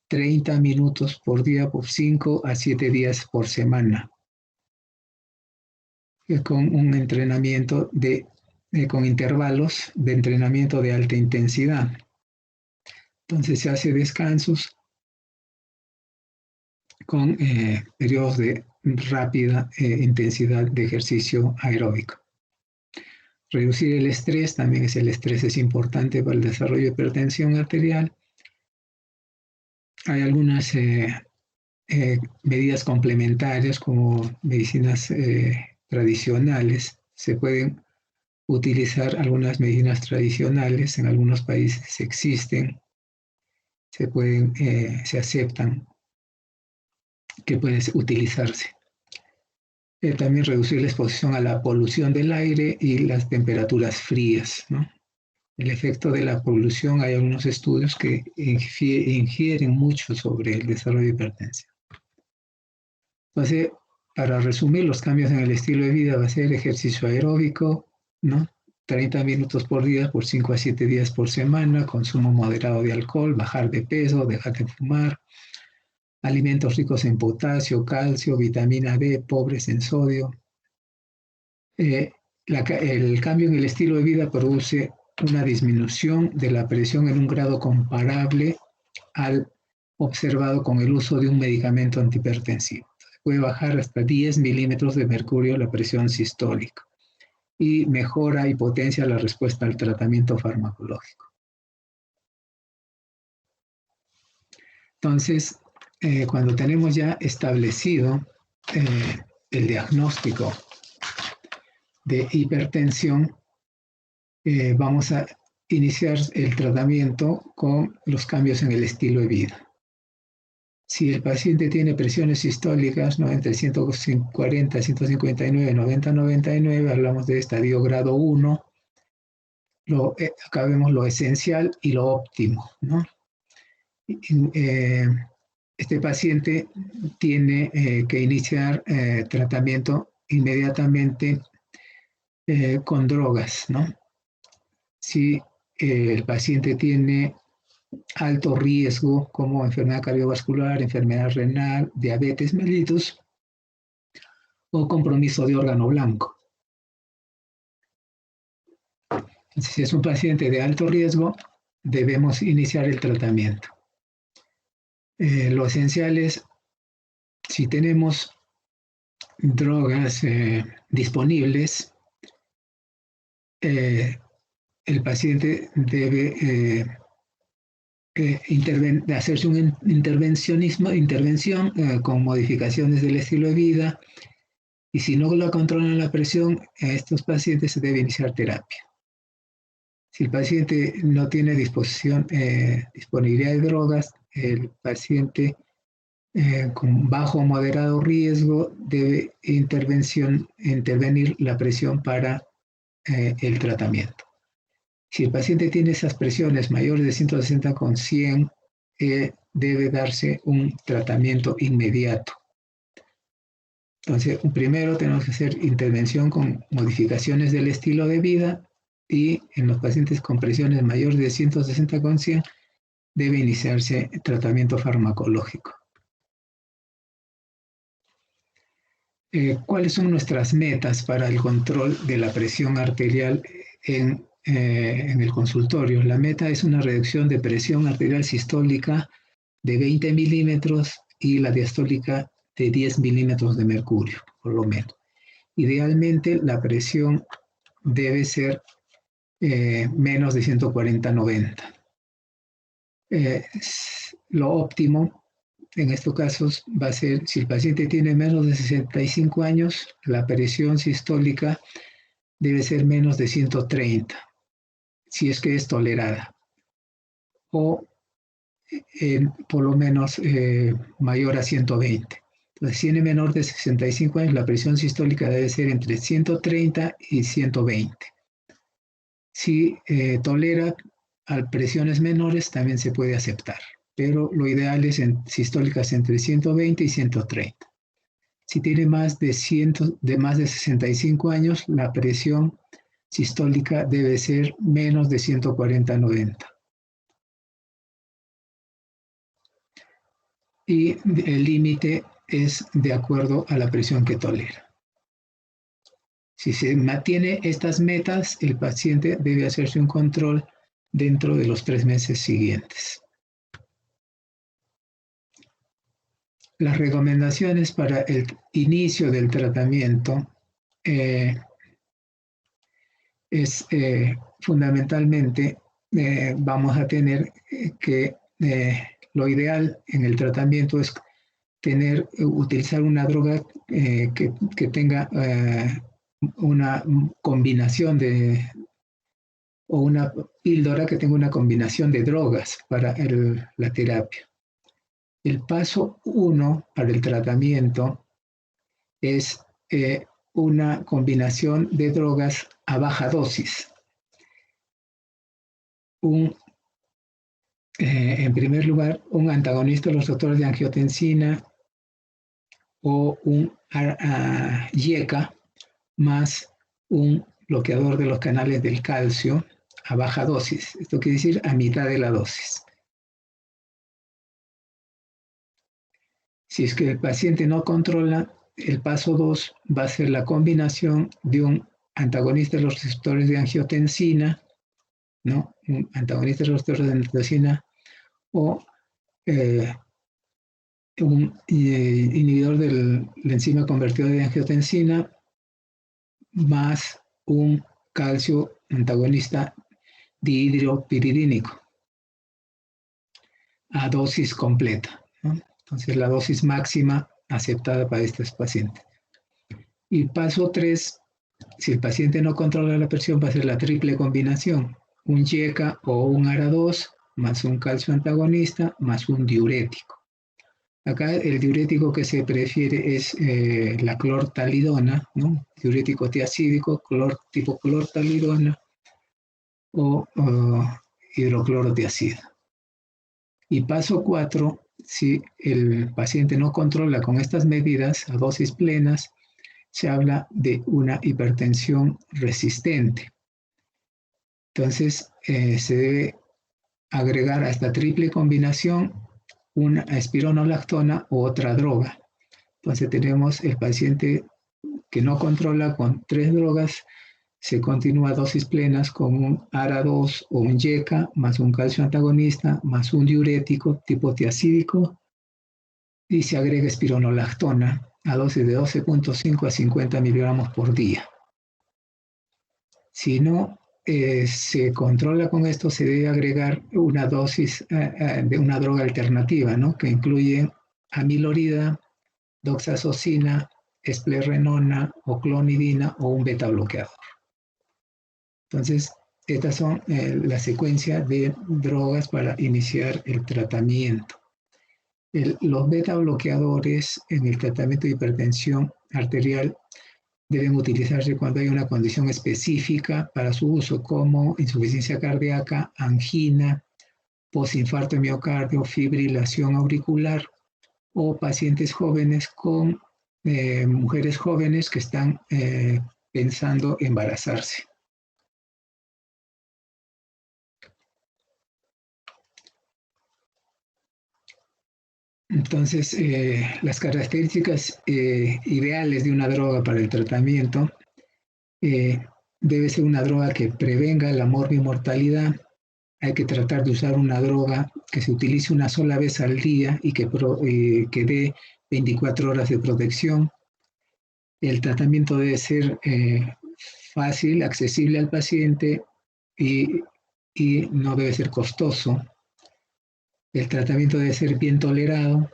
30 minutos por día por 5 a 7 días por semana. Con un entrenamiento con intervalos de entrenamiento de alta intensidad. Entonces se hace descansos con periodos de rápida intensidad de ejercicio aeróbico. Reducir el estrés, también el estrés es importante para el desarrollo de hipertensión arterial. Hay algunas medidas complementarias como medicinas tradicionales. Se pueden utilizar algunas medicinas tradicionales, en algunos países existen, se aceptan que pueden utilizarse. También reducir la exposición a la polución del aire y las temperaturas frías, ¿no? El efecto de la polución, hay algunos estudios que infieren mucho sobre el desarrollo de hipertensión. Entonces, para resumir, los cambios en el estilo de vida va a ser ejercicio aeróbico, ¿no? 30 minutos por día por 5 a 7 días por semana, consumo moderado de alcohol, bajar de peso, dejar de fumar, alimentos ricos en potasio, calcio, vitamina D, pobres en sodio. El cambio en el estilo de vida produce una disminución de la presión en un grado comparable al observado con el uso de un medicamento antihipertensivo. Puede bajar hasta 10 milímetros de mercurio la presión sistólica y mejora y potencia la respuesta al tratamiento farmacológico. Entonces, cuando tenemos ya establecido el diagnóstico de hipertensión, vamos a iniciar el tratamiento con los cambios en el estilo de vida. Si el paciente tiene presiones sistólicas, ¿no?, entre 140, 159, 90, 99, hablamos de estadio grado 1, acá vemos lo esencial y lo óptimo, ¿no? Este paciente tiene que iniciar tratamiento inmediatamente con drogas, ¿no? Si el paciente tiene alto riesgo como enfermedad cardiovascular, enfermedad renal, diabetes mellitus o compromiso de órgano blanco. Entonces, si es un paciente de alto riesgo, debemos iniciar el tratamiento. Lo esencial es, si tenemos drogas disponibles, el paciente debe hacerse una intervención con modificaciones del estilo de vida, y si no lo controlan la presión, a estos pacientes se debe iniciar terapia. Si el paciente no tiene disponibilidad de drogas, el paciente con bajo o moderado riesgo debe intervenir la presión para el tratamiento. Si el paciente tiene esas presiones mayores de 160 con 100, debe darse un tratamiento inmediato. Entonces, primero tenemos que hacer intervención con modificaciones del estilo de vida, y en los pacientes con presiones mayores de 160 con 100 debe iniciarse tratamiento farmacológico. ¿Cuáles son nuestras metas para el control de la presión arterial en el consultorio? La meta es una reducción de presión arterial sistólica de 20 milímetros y la diastólica de 10 milímetros de mercurio, por lo menos. Idealmente, la presión debe ser menos de 140/90. Lo óptimo En estos casos va a ser, si el paciente tiene menos de 65 años, la presión sistólica debe ser menos de 130, si es que es tolerada, o por lo menos mayor a 120. Entonces, si tiene menor de 65 años, la presión sistólica debe ser entre 130 y 120. Si tolera a presiones menores, también se puede aceptar, pero lo ideal es en sistólicas entre 120 y 130. Si tiene más de 65 años, la presión sistólica debe ser menos de 140-90. Y el límite es de acuerdo a la presión que tolera. Si se mantiene estas metas, el paciente debe hacerse un control dentro de los 3 meses siguientes. Las recomendaciones para el inicio del tratamiento es fundamentalmente vamos a tener que lo ideal en el tratamiento es utilizar una droga que tenga una combinación o una píldora que tenga una combinación de drogas para la terapia. El paso 1 para el tratamiento es una combinación de drogas a baja dosis. En primer lugar, un antagonista de los receptores de angiotensina o un IECA más un bloqueador de los canales del calcio a baja dosis. Esto quiere decir a mitad de la dosis. Si es que el paciente no controla, el paso 2 va a ser la combinación de un antagonista de los receptores de angiotensina, ¿no? Un antagonista de los receptores de angiotensina o un inhibidor de la enzima convertidora de angiotensina más un calcio antagonista dihidropiridínico a dosis completa, ¿no? Entonces, la dosis máxima aceptada para estos pacientes. Y paso 3, si el paciente no controla la presión, va a ser la triple combinación, un IECA o un ARA2 más un calcio antagonista más un diurético. Acá el diurético que se prefiere es la clortalidona, ¿no? Diurético tiacídico, tipo clortalidona o hidroclorotiazida. Y paso 4, si el paciente no controla con estas medidas a dosis plenas, se habla de una hipertensión resistente. Entonces, se debe agregar a esta triple combinación una espironolactona u otra droga. Entonces, tenemos el paciente que no controla con 3 drogas, se continúa a dosis plenas con un ARA2 o un IECA, más un calcio antagonista, más un diurético tipo tiacídico, y se agrega espironolactona a dosis de 12.5 a 50 miligramos por día. Si no se controla con esto, se debe agregar una dosis de una droga alternativa, ¿no? Que incluye amilorida, doxazosina, esplerenona o clonidina o un beta bloqueador. Entonces, estas son la secuencia de drogas para iniciar el tratamiento. Los beta bloqueadores en el tratamiento de hipertensión arterial deben utilizarse cuando hay una condición específica para su uso, como insuficiencia cardíaca, angina, postinfarto de miocardio, fibrilación auricular o pacientes jóvenes con mujeres jóvenes que están pensando embarazarse. Entonces, las características ideales de una droga para el tratamiento debe ser una droga que prevenga la morbimortalidad. Hay que tratar de usar una droga que se utilice una sola vez al día y que dé 24 horas de protección. El tratamiento debe ser fácil, accesible al paciente y no debe ser costoso. El tratamiento debe ser bien tolerado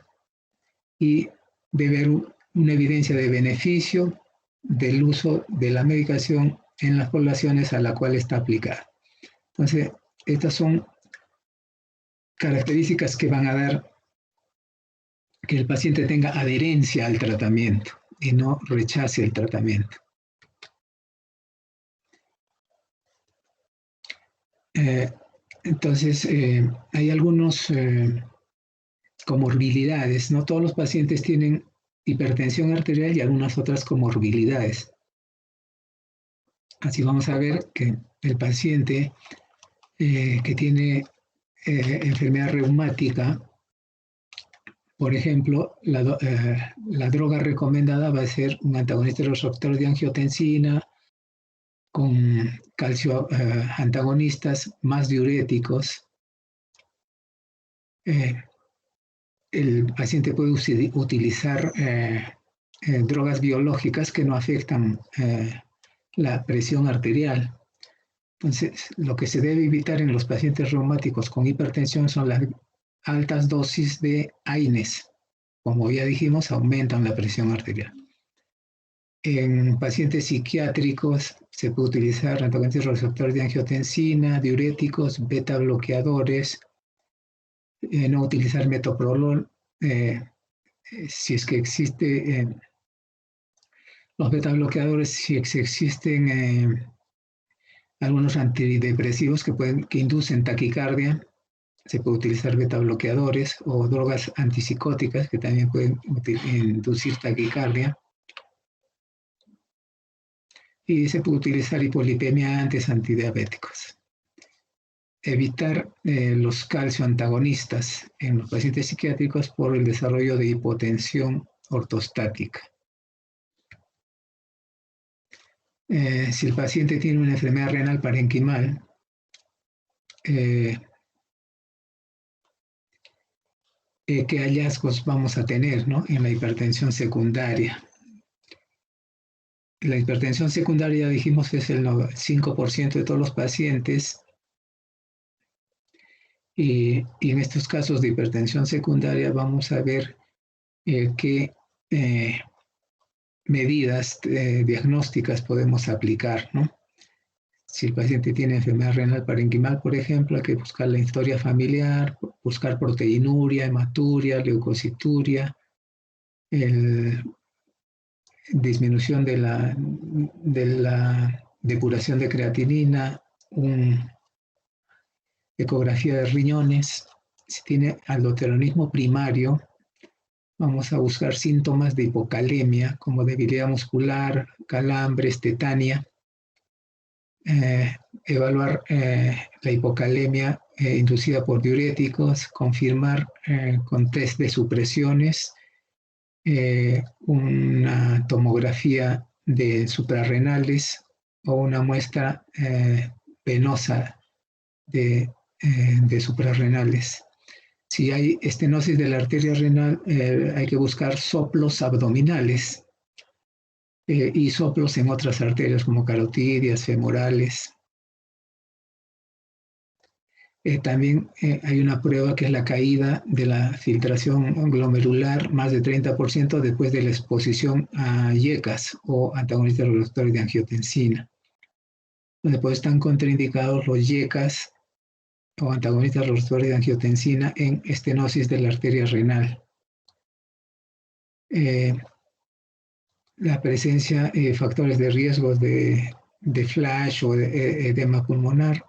y de ver una evidencia de beneficio del uso de la medicación en las poblaciones a la cual está aplicada. Entonces, estas son características que van a dar que el paciente tenga adherencia al tratamiento y no rechace el tratamiento. Entonces, hay algunos comorbilidades. No todos los pacientes tienen hipertensión arterial y algunas otras comorbilidades. Así vamos a ver que el paciente que tiene enfermedad reumática, por ejemplo, la droga recomendada va a ser un antagonista del receptor de angiotensina con calcio antagonistas más diuréticos. El paciente puede utilizar drogas biológicas que no afectan la presión arterial. Entonces, lo que se debe evitar en los pacientes reumáticos con hipertensión son las altas dosis de AINES. Como ya dijimos, aumentan la presión arterial. En pacientes psiquiátricos se puede utilizar antagonistas receptores de angiotensina, diuréticos, beta bloqueadores, no utilizar metoprolol, si es que existe los beta bloqueadores, si existen algunos antidepresivos que inducen taquicardia, se puede utilizar beta bloqueadores o drogas antipsicóticas que también pueden inducir taquicardia. Y se puede utilizar hipolipemiantes antidiabéticos. Evitar los calcio antagonistas en los pacientes psiquiátricos por el desarrollo de hipotensión ortostática. Si el paciente tiene una enfermedad renal parenquimal, ¿qué hallazgos vamos a tener, ¿no?, en la hipertensión secundaria? La hipertensión secundaria, dijimos, es el 5% de todos los pacientes. Y en estos casos de hipertensión secundaria vamos a ver qué medidas diagnósticas podemos aplicar, ¿no? Si el paciente tiene enfermedad renal parenquimal, por ejemplo, hay que buscar la historia familiar, buscar proteinuria, hematuria, leucocituria, disminución de la depuración de creatinina, ecografía de riñones. Si tiene aldoteronismo primario, vamos a buscar síntomas de hipocalemia, como debilidad muscular, calambres, tetania. Evaluar la hipocalemia inducida por diuréticos, confirmar con test de supresiones, una tomografía de suprarrenales o una muestra venosa de suprarrenales. Si hay estenosis de la arteria renal, hay que buscar soplos abdominales y soplos en otras arterias como carotidias, femorales. También hay una prueba que es la caída de la filtración glomerular, más de 30% después de la exposición a IECAS o antagonistas receptores de angiotensina, donde pues están contraindicados los IECAS o antagonistas receptores de angiotensina en estenosis de la arteria renal. La presencia de factores de riesgo de flash o de edema pulmonar.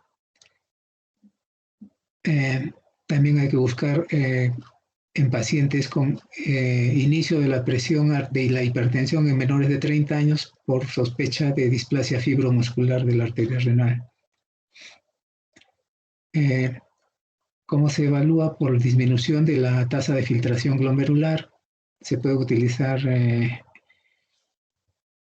También hay que buscar en pacientes con inicio de la presión de la hipertensión en menores de 30 años por sospecha de displasia fibromuscular de la arteria renal. ¿Cómo se evalúa? Por disminución de la tasa de filtración glomerular. Se puede utilizar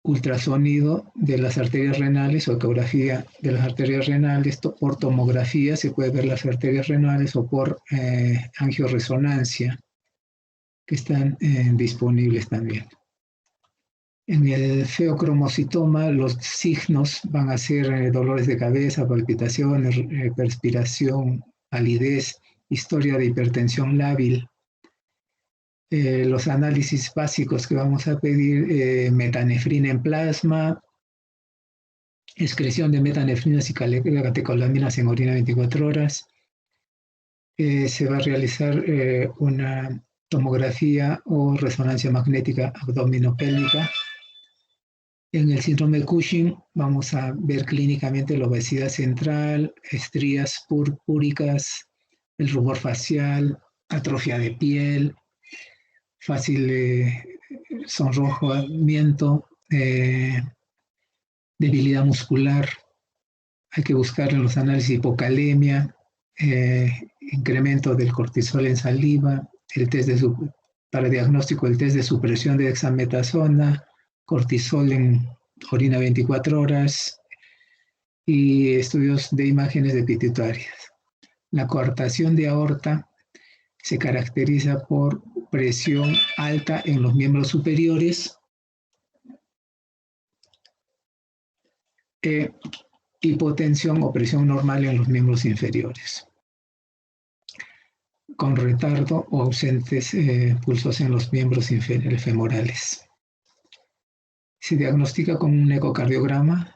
ultrasonido de las arterias renales o ecografía de las arterias renales. Por tomografía se puede ver las arterias renales o por angioresonancia, que están disponibles también. En el feocromocitoma los signos van a ser dolores de cabeza, palpitaciones, perspiración, palidez, historia de hipertensión lábil. Los análisis básicos que vamos a pedir, metanefrina en plasma, excreción de metanefrinas y catecolaminas en orina 24 horas. Se va a realizar una tomografía o resonancia magnética abdominopélvica. En el síndrome de Cushing vamos a ver clínicamente la obesidad central, estrías purpúricas, el rubor facial, atrofia de piel, fácil sonrojamiento, debilidad muscular. Hay que buscar en los análisis hipocalemia, incremento del cortisol en saliva, para diagnóstico el test de supresión de dexametasona, cortisol en orina 24 horas y estudios de imágenes de pituitarias. La coartación de aorta se caracteriza por presión alta en los miembros superiores, hipotensión o presión normal en los miembros inferiores, con retardo o ausentes pulsos en los miembros inferiores femorales. Se diagnostica con un ecocardiograma,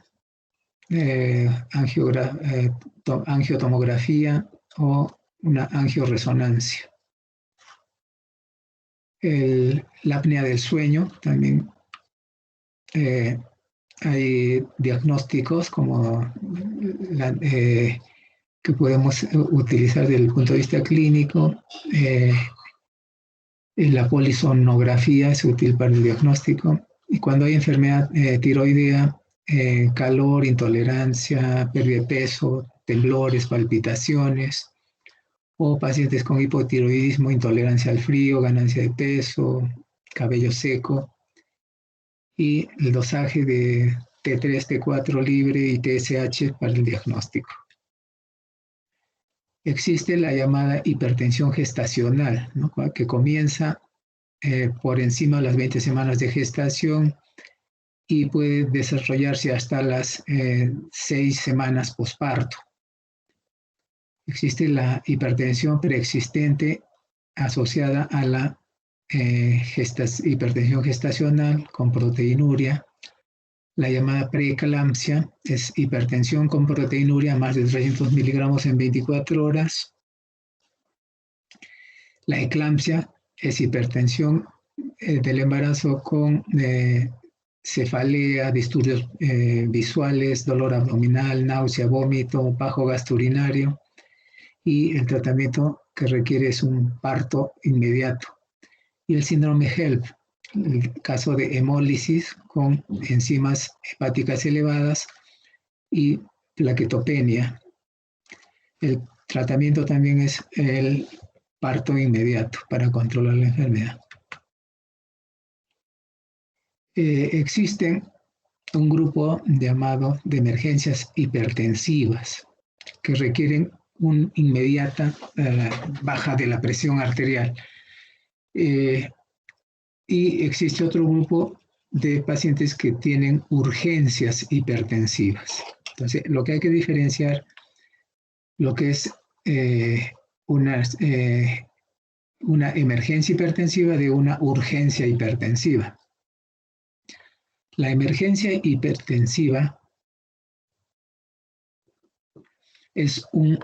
angiotomografía o una angioresonancia. La apnea del sueño también. Hay diagnósticos como que podemos utilizar desde el punto de vista clínico. La polisomnografía es útil para el diagnóstico. Y cuando hay enfermedad tiroidea, calor, intolerancia, pérdida de peso, temblores, palpitaciones, o pacientes con hipotiroidismo, intolerancia al frío, ganancia de peso, cabello seco, y el dosaje de T3, T4 libre y TSH para el diagnóstico. Existe la llamada hipertensión gestacional, ¿no?, que comienza por encima de las 20 semanas de gestación y puede desarrollarse hasta las 6 semanas posparto. Existe la hipertensión preexistente asociada a la hipertensión gestacional con proteinuria. La llamada preeclampsia es hipertensión con proteinuria más de 300 miligramos en 24 horas. La eclampsia es hipertensión del embarazo con cefalea, disturbios visuales, dolor abdominal, náusea, vómito, bajo gasto urinario, y el tratamiento que requiere es un parto inmediato. Y el síndrome HELP, el caso de hemólisis con enzimas hepáticas elevadas y plaquetopenia. El tratamiento también es el parto inmediato para controlar la enfermedad. Existe un grupo llamado de emergencias hipertensivas que requieren una inmediata baja de la presión arterial. Y existe otro grupo de pacientes que tienen urgencias hipertensivas. Entonces, lo que hay que diferenciar, lo que es una emergencia hipertensiva de una urgencia hipertensiva. La emergencia hipertensiva es un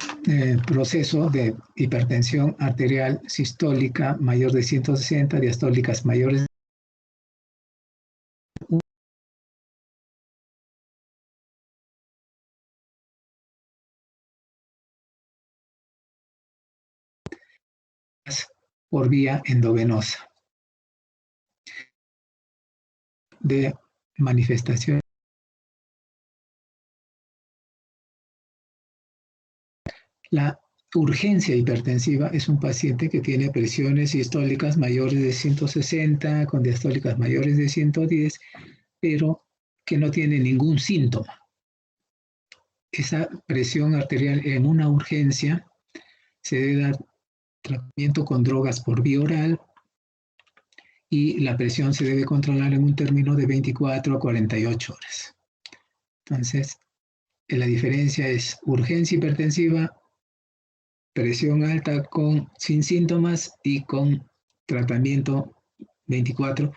proceso de hipertensión arterial sistólica mayor de 160, diastólicas mayores por vía endovenosa de manifestación. La urgencia hipertensiva es un paciente que tiene presiones sistólicas mayores de 160, con diastólicas mayores de 110, pero que no tiene ningún síntoma. Esa presión arterial en una urgencia se debe dar tratamiento con drogas por vía oral y la presión se debe controlar en un término de 24 a 48 horas. Entonces, la diferencia es urgencia hipertensiva, presión alta sin síntomas y con tratamiento 24,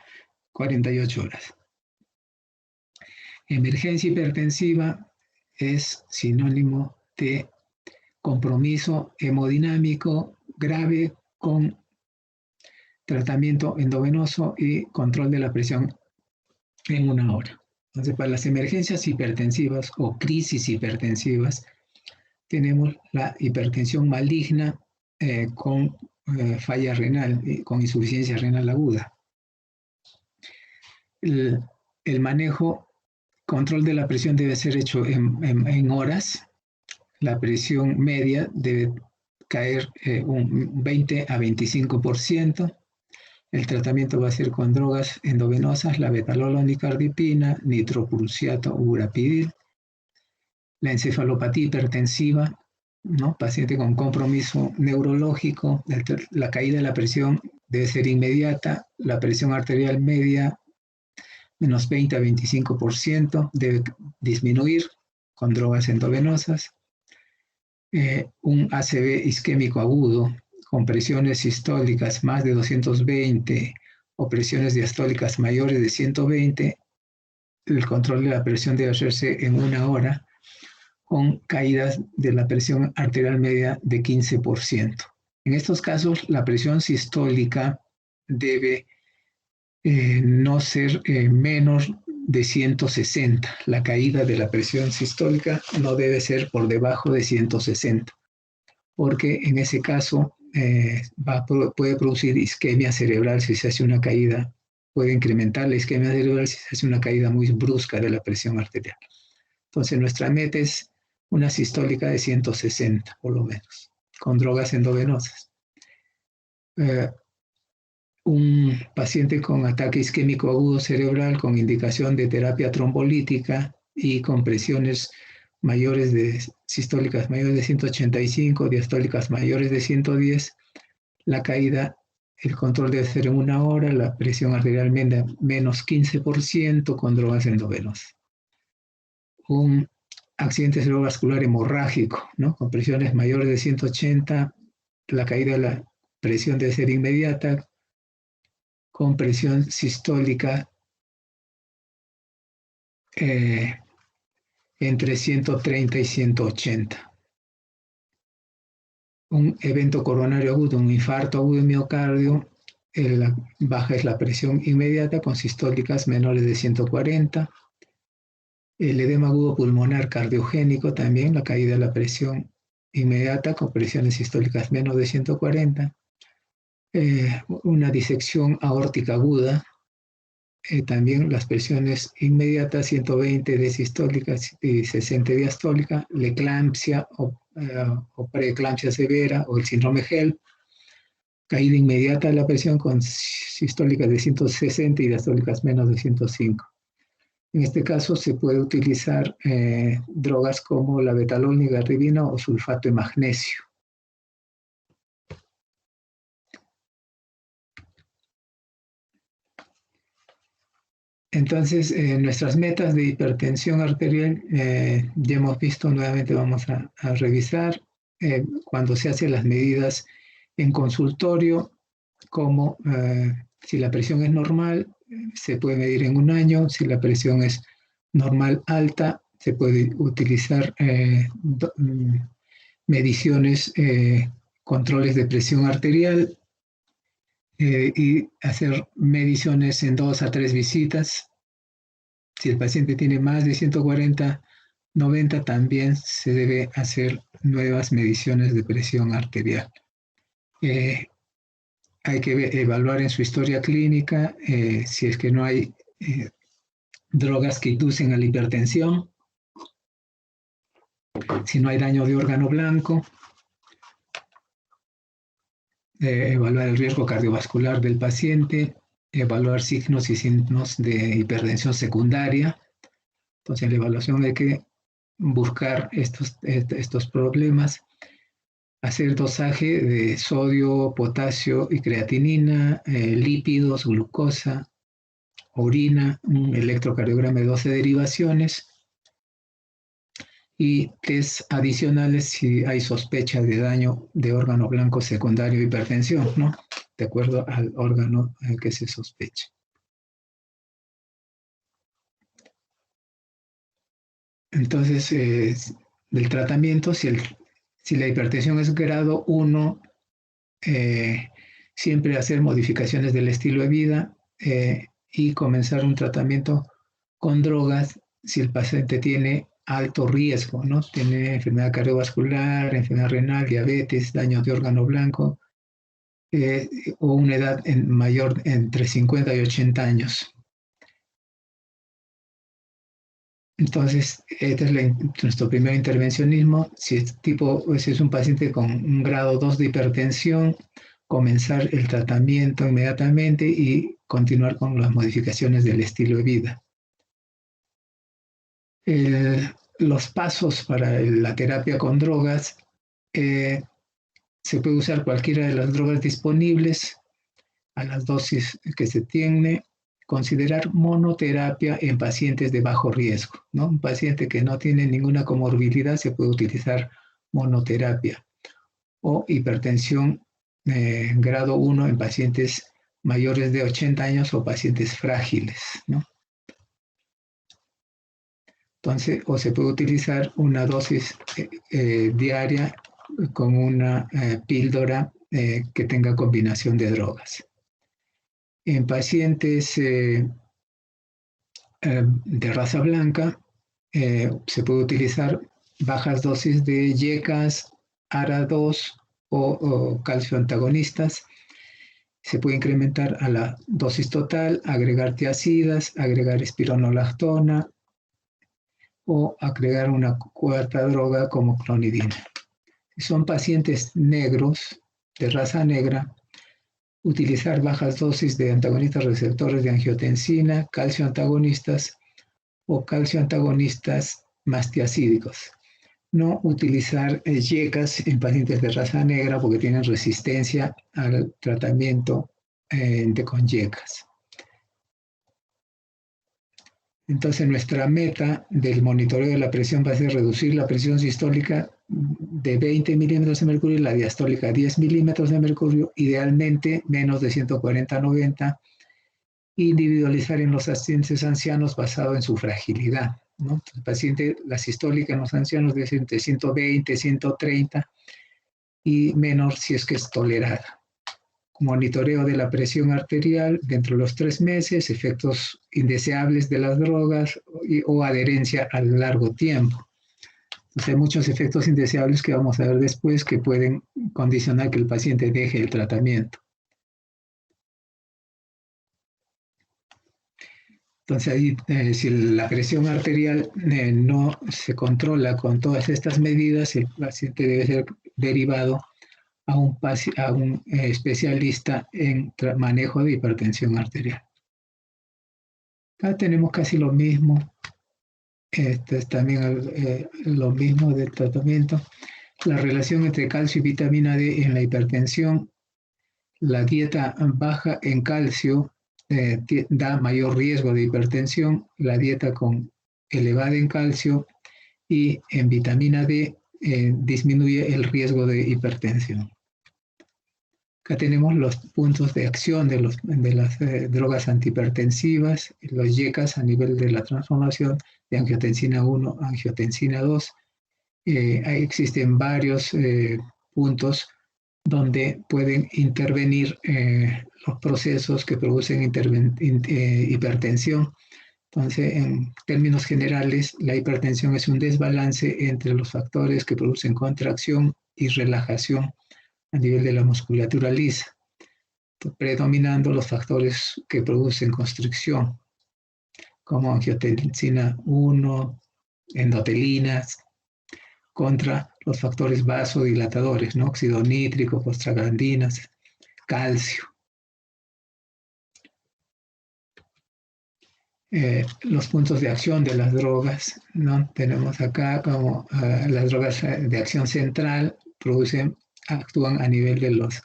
48 horas. Emergencia hipertensiva es sinónimo de compromiso hemodinámico grave con tratamiento endovenoso y control de la presión en 1 hora. Entonces, para las emergencias hipertensivas o crisis hipertensivas, tenemos la hipertensión maligna con falla renal, con insuficiencia renal aguda. El manejo, control de la presión debe ser hecho en horas. La presión media debe caer un 20 a 25%. El tratamiento va a ser con drogas endovenosas, la betalol-nicardipina, nitroprusiato o urapidil. La encefalopatía hipertensiva, ¿no? Paciente con compromiso neurológico, la caída de la presión debe ser inmediata, la presión arterial media menos 20 a 25% debe disminuir con drogas endovenosas. Un ACV isquémico agudo con presiones sistólicas más de 220 o presiones diastólicas mayores de 120, el control de la presión debe hacerse en 1 hora con caídas de la presión arterial media de 15%. En estos casos, la presión sistólica debe no ser menos de 160. La caída de la presión sistólica no debe ser por debajo de 160, porque en ese caso puede producir isquemia cerebral si se hace una caída, puede incrementar la isquemia cerebral si se hace una caída muy brusca de la presión arterial. Entonces, nuestra meta es una sistólica de 160, por lo menos, con drogas endovenosas. Un paciente con ataque isquémico agudo cerebral con indicación de terapia trombolítica y con presiones mayores de sistólicas mayores de 185, diastólicas mayores de 110, la caída, el control debe ser en 1 hora, la presión arterial media menos 15% con drogas endovenosas. Un accidente cerebrovascular hemorrágico, ¿no? Con presiones mayores de 180, la caída de la presión debe ser inmediata, con presión sistólica entre 130 y 180. Un evento coronario agudo, un infarto agudo de miocardio, baja es la presión inmediata con sistólicas menores de 140. El edema agudo pulmonar cardiogénico también, la caída de la presión inmediata con presiones sistólicas menos de 140. Una disección aórtica aguda, también las presiones inmediatas 120 de sistólica y 60 diastólica, la eclampsia o preeclampsia severa o el síndrome HELP, caída inmediata de la presión con sistólicas de 160 y diastólicas menos de 105. En este caso se puede utilizar drogas como la betalol-nicardipina o sulfato de magnesio. Entonces, nuestras metas de hipertensión arterial, ya hemos visto, nuevamente vamos a revisar cuando se hacen las medidas en consultorio, como si la presión es normal, se puede medir en 1 año, si la presión es normal alta, se puede utilizar mediciones, controles de presión arterial, y hacer mediciones en 2 a 3 visitas. Si el paciente tiene más de 140/90, también se debe hacer nuevas mediciones de presión arterial. Hay que evaluar en su historia clínica si es que no hay drogas que inducen a la hipertensión, si no hay daño de órgano blanco, evaluar el riesgo cardiovascular del paciente, evaluar signos y signos de hipertensión secundaria. Entonces, en la evaluación hay que buscar estos problemas, hacer dosaje de sodio, potasio y creatinina, lípidos, glucosa, orina, un electrocardiograma de 12 derivaciones y test adicionales si hay sospecha de daño de órgano blanco secundario de hipertensión, ¿no? de acuerdo al órgano que se sospecha. Entonces, del tratamiento, si la hipertensión es grado 1, siempre hacer modificaciones del estilo de vida y comenzar un tratamiento con drogas si el paciente tiene alto riesgo, ¿no? Tiene enfermedad cardiovascular, enfermedad renal, diabetes, daño de órgano blanco, o una edad mayor entre 50 y 80 años. Entonces, este es nuestro primer intervencionismo. Si es un paciente con un grado 2 de hipertensión, comenzar el tratamiento inmediatamente y continuar con las modificaciones del estilo de vida. Los pasos para la terapia con drogas, se puede usar cualquiera de las drogas disponibles a las dosis que se tiene. Considerar monoterapia en pacientes de bajo riesgo, ¿no? Un paciente que no tiene ninguna comorbilidad se puede utilizar monoterapia, o hipertensión grado 1 en pacientes mayores de 80 años o pacientes frágiles, ¿no? Entonces, o se puede utilizar una dosis diaria con una píldora que tenga combinación de drogas. En pacientes de raza blanca, se puede utilizar bajas dosis de YECAS, ARA2 o calcio antagonistas. Se puede incrementar a la dosis total, agregar tiazidas, agregar espironolactona o agregar una cuarta droga como clonidina. Si son pacientes negros, de raza negra, utilizar bajas dosis de antagonistas receptores de angiotensina, calcio antagonistas o calcio antagonistas más tiazídicos. No utilizar YECAS en pacientes de raza negra porque tienen resistencia al tratamiento con YECAS. Entonces, nuestra meta del monitoreo de la presión va a ser reducir la presión sistólica de 20 milímetros de mercurio y la diastólica 10 milímetros de mercurio, idealmente menos de 140-90, individualizar en los pacientes ancianos basado en su fragilidad, ¿no? El paciente, la sistólica en los ancianos debe ser entre 120, 130 y menor si es que es tolerada. Monitoreo de la presión arterial dentro de los 3 meses, efectos indeseables de las drogas o adherencia a largo tiempo. Entonces, hay muchos efectos indeseables que vamos a ver después que pueden condicionar que el paciente deje el tratamiento. Entonces, ahí, si la presión arterial no se controla con todas estas medidas, el paciente debe ser derivado a un especialista en manejo de hipertensión arterial. Acá tenemos casi lo mismo. Este es también lo mismo del tratamiento. La relación entre calcio y vitamina D en la hipertensión. La dieta baja en calcio da mayor riesgo de hipertensión. La dieta elevada en calcio y en vitamina D disminuye el riesgo de hipertensión. Acá tenemos los puntos de acción de las drogas antihipertensivas, los YECAS a nivel de la transformación de angiotensina 1 a angiotensina 2. Ahí existen varios puntos donde pueden intervenir los procesos que producen hipertensión. Entonces, en términos generales, la hipertensión es un desbalance entre los factores que producen contracción y relajación a nivel de la musculatura lisa, predominando los factores que producen constricción, como angiotensina 1, endotelinas, contra los factores vasodilatadores, ¿no? Óxido nítrico, prostaglandinas, calcio. Los puntos de acción de las drogas, ¿no? Tenemos acá como las drogas de acción central actúan a nivel de los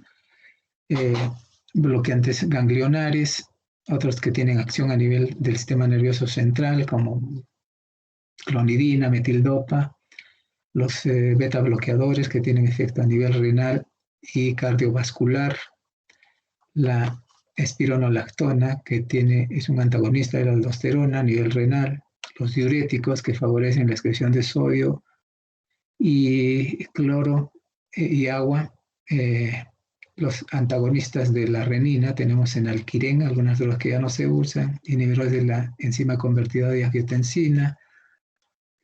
bloqueantes ganglionares, otros que tienen acción a nivel del sistema nervioso central, como clonidina, metildopa, los beta bloqueadores que tienen efecto a nivel renal y cardiovascular, la espironolactona, que es un antagonista de la aldosterona a nivel renal, los diuréticos que favorecen la excreción de sodio y cloro y agua, los antagonistas de la renina, tenemos en alquirén, algunas de las que ya no se usan, inhibidores de la enzima convertidora de angiotensina,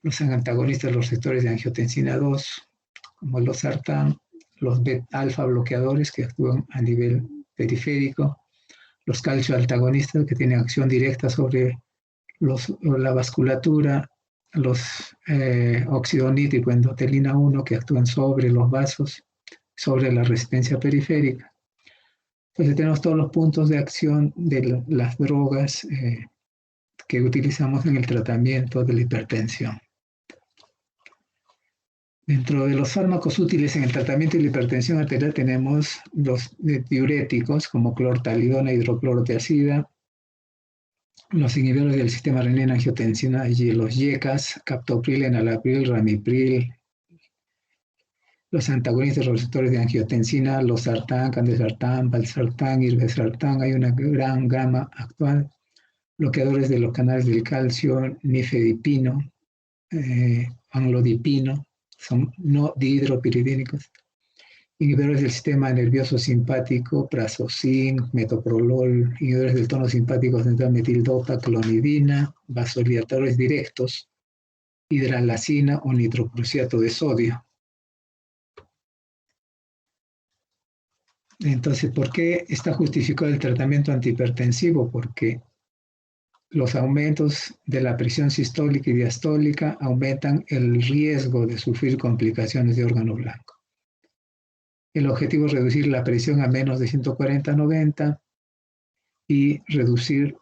los antagonistas de los receptores de angiotensina 2, como los sartán, los alfa bloqueadores que actúan a nivel periférico, los calcio antagonistas que tienen acción directa sobre la vasculatura, los óxido nítrico endotelina 1 que actúan sobre los vasos, sobre la resistencia periférica. Entonces tenemos todos los puntos de acción de las drogas que utilizamos en el tratamiento de la hipertensión. Dentro de los fármacos útiles en el tratamiento de la hipertensión arterial tenemos los diuréticos como clortalidona, hidroclorotiazida, los inhibidores del sistema renina-angiotensina y los YECAS, captopril, enalapril, ramipril, los antagonistas de los receptores de angiotensina, los sartán, candesartán, valsartán, irbesartán, hay una gran gama actual, bloqueadores de los canales del calcio, nifedipino, amlodipino, son no dihidropiridínicos, inhibidores del sistema nervioso simpático, prazosin, metoprolol, inhibidores del tono simpático central metildopa, clonidina, vasodilatadores directos, hidralacina o nitrocruciato de sodio. Entonces, ¿por qué está justificado el tratamiento antihipertensivo? Porque los aumentos de la presión sistólica y diastólica aumentan el riesgo de sufrir complicaciones de órgano blanco. El objetivo es reducir la presión a menos de 140/90 y reducir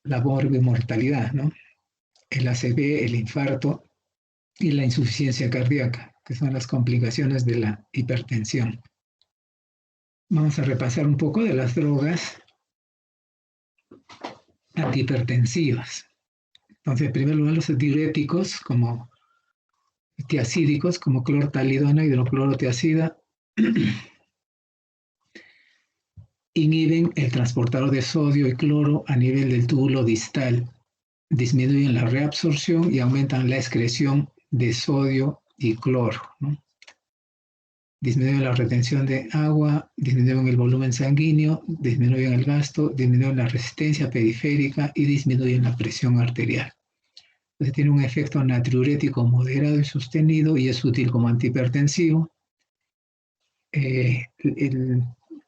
la morbimortalidad, ¿no? El ACV, el infarto y la insuficiencia cardíaca, que son las complicaciones de la hipertensión. Vamos a repasar un poco de las drogas antihipertensivas. Entonces, en primer lugar, los diuréticos, como tiacídicos, como clortalidona, hidroclorotiazida, inhiben el transportador de sodio y cloro a nivel del túbulo distal, disminuyen la reabsorción y aumentan la excreción de sodio y cloro, ¿no? Disminuyen la retención de agua, disminuyen el volumen sanguíneo, disminuyen el gasto, disminuyen la resistencia periférica y disminuyen la presión arterial. Entonces tiene un efecto natriurético moderado y sostenido y es útil como antihipertensivo.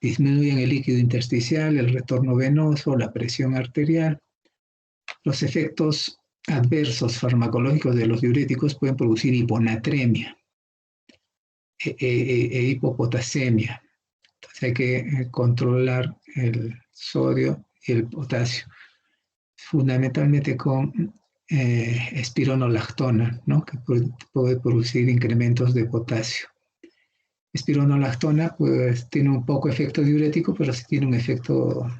Disminuyen el líquido intersticial, el retorno venoso, la presión arterial. Los efectos adversos farmacológicos de los diuréticos pueden producir hiponatremia e hipopotasemia. Entonces hay que controlar el sodio y el potasio, fundamentalmente con espironolactona, ¿no? Que puede producir incrementos de potasio. Espironolactona pues, tiene un poco efecto diurético, pero sí tiene un efecto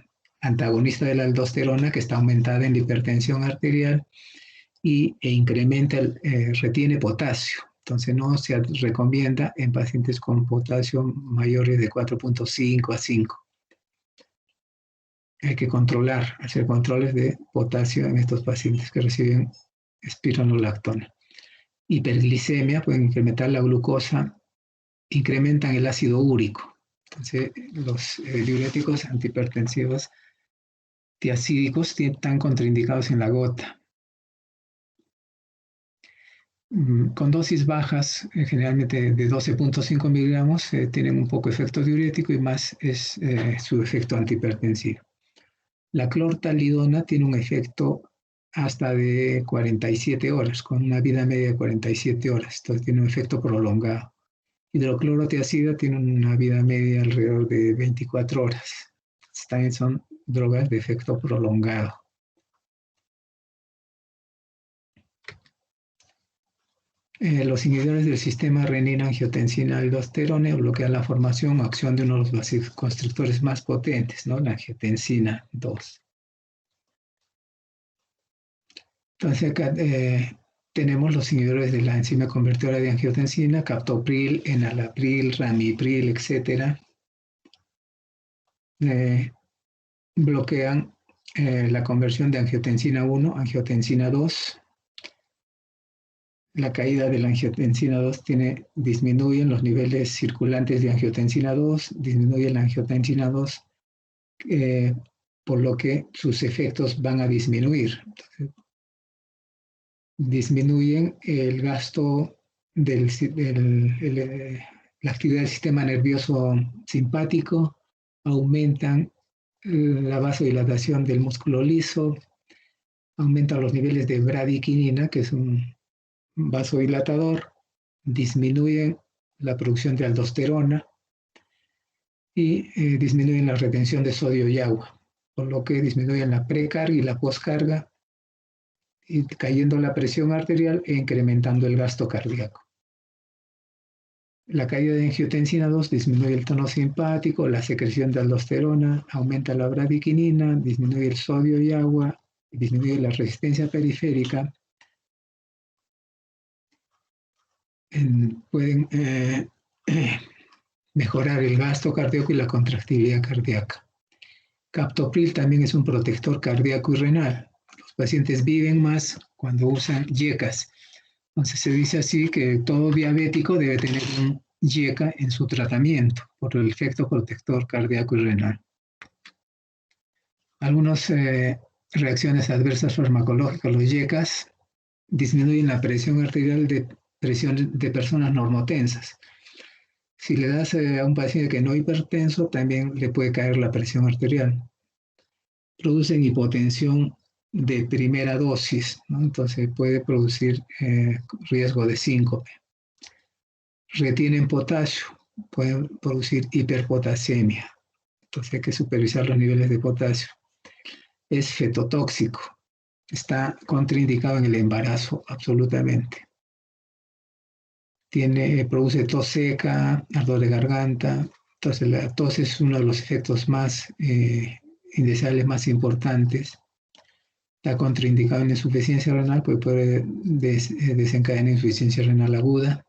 antagonista de la aldosterona que está aumentada en la hipertensión arterial e incrementa, retiene potasio. Entonces no se recomienda en pacientes con potasio mayores de 4.5 a 5. Hay que controlar, hacer controles de potasio en estos pacientes que reciben espironolactona. Hiperglicemia, pueden incrementar la glucosa, incrementan el ácido úrico. Entonces los diuréticos antihipertensivos tiacídicos están contraindicados en la gota. Con dosis bajas, generalmente de 12.5 miligramos, tienen un poco efecto diurético y más es su efecto antihipertensivo. La clortalidona tiene un efecto hasta de 47 horas, con una vida media de 47 horas, entonces tiene un efecto prolongado. Hidroclorotiazida tiene una vida media alrededor de 24 horas. También son drogas de efecto prolongado. Los inhibidores del sistema renina-angiotensina-aldosterona bloquean la formación o acción de uno de los vasoconstrictores más potentes, ¿no? La angiotensina 2. Entonces acá tenemos los inhibidores de la enzima convertidora de angiotensina, captopril, enalapril, ramipril, etc. bloquean la conversión de angiotensina 1 a angiotensina 2. La caída de la angiotensina 2 disminuyen los niveles circulantes de angiotensina 2, disminuye la angiotensina 2, por lo que sus efectos van a disminuir. Entonces, disminuyen el gasto la actividad del sistema nervioso simpático, aumentan la vasodilatación del músculo liso, aumentan los niveles de bradiquinina, que es un vasodilatador, disminuyen la producción de aldosterona y disminuyen la retención de sodio y agua, por lo que disminuyen la precarga y la poscarga, y cayendo la presión arterial e incrementando el gasto cardíaco. La caída de angiotensina 2 disminuye el tono simpático, la secreción de aldosterona, aumenta la bradiquinina, disminuye el sodio y agua, disminuye la resistencia periférica. Pueden mejorar el gasto cardíaco y la contractilidad cardíaca. Captopril también es un protector cardíaco y renal. Los pacientes viven más cuando usan YECAs. Entonces se dice así que todo diabético debe tener un YECA en su tratamiento por el efecto protector cardíaco y renal. Algunas reacciones adversas farmacológicas, los YECAs disminuyen la presión arterial de personas normotensas. Si le das a un paciente que no es hipertenso, también le puede caer la presión arterial. Producen hipotensión de primera dosis, ¿no? Entonces puede producir riesgo de síncope. Retienen potasio, pueden producir hiperpotasemia. Entonces hay que supervisar los niveles de potasio. Es fetotóxico, está contraindicado en el embarazo absolutamente. Produce tos seca, ardor de garganta. Entonces la tos es uno de los efectos más indeseables, más importantes. Está contraindicado en insuficiencia renal, pues puede desencadenar insuficiencia renal aguda.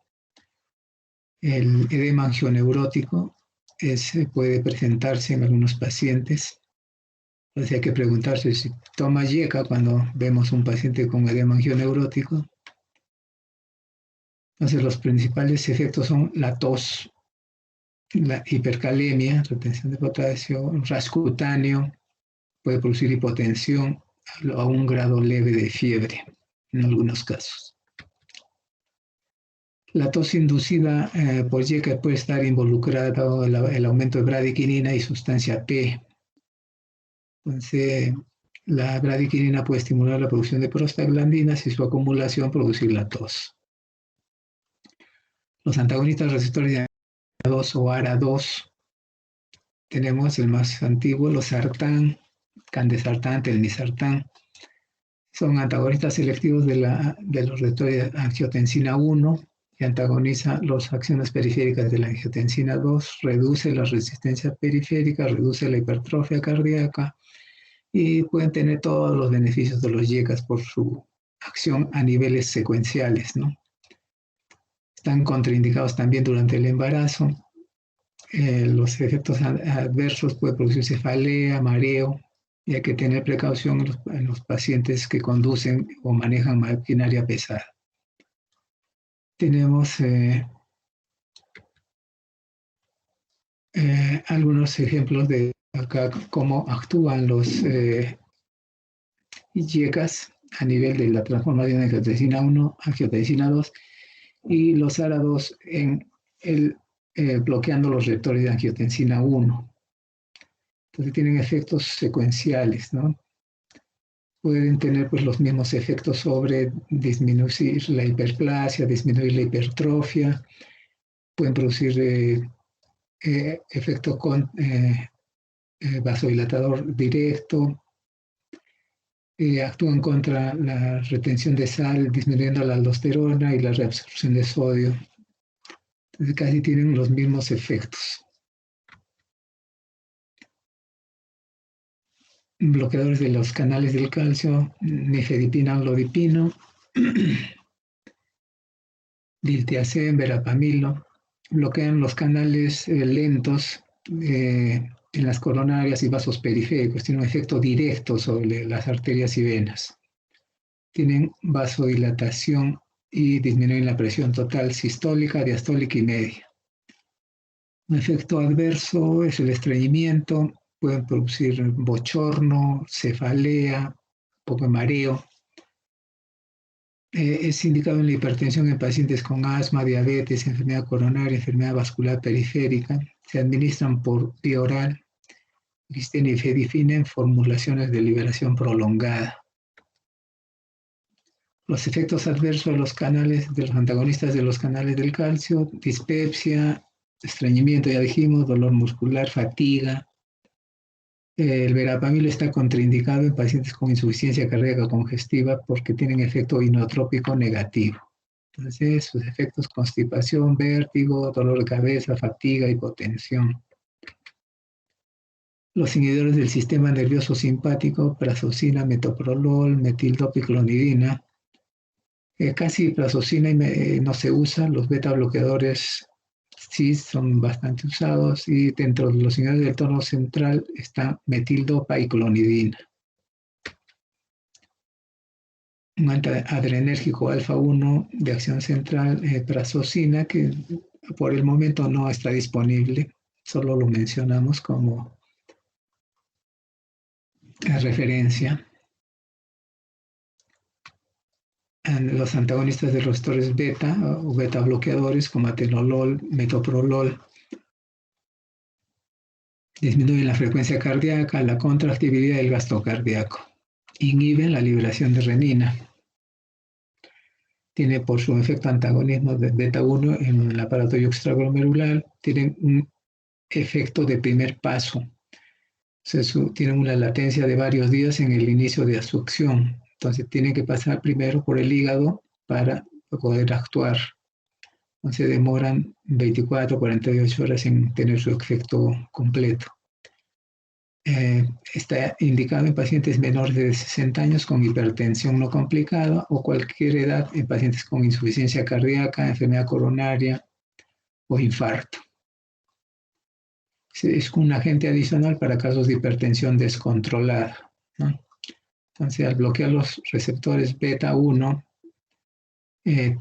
El edema angioneurótico puede presentarse en algunos pacientes. Entonces hay que preguntarse si toma YECA cuando vemos un paciente con edema angioneurótico. Entonces los principales efectos son la tos, la hipercalemia, retención de potasio, un ras cutáneo, puede producir hipotensión a un grado leve de fiebre en algunos casos. La tos inducida por YECA puede estar involucrado el aumento de bradiquinina y sustancia P. Entonces, la bradiquinina puede estimular la producción de prostaglandinas y su acumulación producir la tos. Los antagonistas receptores de ARA2 o ARA2, tenemos el más antiguo, los sartán, candesartán, telmisartán. Son antagonistas selectivos de los receptores de angiotensina 1 y antagoniza las acciones periféricas de la angiotensina 2, reduce la resistencia periférica, reduce la hipertrofia cardíaca y pueden tener todos los beneficios de los YECAs por su acción a niveles secuenciales, ¿no? Están contraindicados también durante el embarazo. Los efectos adversos pueden producir cefalea, mareo, y hay que tener precaución en los pacientes que conducen o manejan maquinaria pesada. Tenemos algunos ejemplos de acá cómo actúan los YECAs a nivel de la transformación de angiotensina 1, angiotensina 2 y los ARA2 bloqueando los receptores de angiotensina 1. Entonces tienen efectos secuenciales, ¿no? Pueden tener pues los mismos efectos sobre disminuir la hiperplasia, disminuir la hipertrofia, pueden producir efecto vasodilatador directo, actúan contra la retención de sal, disminuyendo la aldosterona y la reabsorción de sodio. Entonces casi tienen los mismos efectos. Bloqueadores de los canales del calcio, nifedipina, amlodipino, diltiazem, verapamilo, bloquean los canales lentos en las coronarias y vasos periféricos. Tiene un efecto directo sobre las arterias y venas. Tienen vasodilatación y disminuyen la presión total sistólica, diastólica y media. Un efecto adverso es el estreñimiento. Pueden producir bochorno, cefalea, un poco de mareo. Es indicado en la hipertensión en pacientes con asma, diabetes, enfermedad coronaria, enfermedad vascular periférica. Se administran por vía oral. Existen y se definen formulaciones de liberación prolongada. Los efectos adversos de los canales, de los antagonistas de los canales del calcio: dispepsia, estreñimiento, ya dijimos, dolor muscular, fatiga. El verapamil está contraindicado en pacientes con insuficiencia cardíaca congestiva porque tienen efecto inotrópico negativo. Entonces, sus efectos: constipación, vértigo, dolor de cabeza, fatiga, hipotensión. Los inhibidores del sistema nervioso simpático: prazosina, metoprolol, metildopa y clonidina. Casi prazosina no se usa. Los beta bloqueadores sí son bastante usados, y dentro de los inhibidores del tono central está metildopa y clonidina. Un antiadrenérgico alfa 1 de acción central, prazosina, que por el momento no está disponible, solo lo mencionamos como referencia. Los antagonistas de los receptores beta o beta bloqueadores, como atenolol, metoprolol, disminuyen la frecuencia cardíaca, la contractibilidad y el gasto cardíaco. Inhiben la liberación de renina. Tiene por su efecto antagonismo de beta 1 en el aparato extraglomerular. Tienen un efecto de primer paso. Tienen una latencia de varios días en el inicio de su acción. Entonces tienen que pasar primero por el hígado para poder actuar. Entonces demoran 24 o 48 horas en tener su efecto completo. Está indicado en pacientes menores de 60 años con hipertensión no complicada o cualquier edad, en pacientes con insuficiencia cardíaca, enfermedad coronaria o infarto. Es un agente adicional para casos de hipertensión descontrolada, ¿no? Entonces, al bloquear los receptores beta 1 en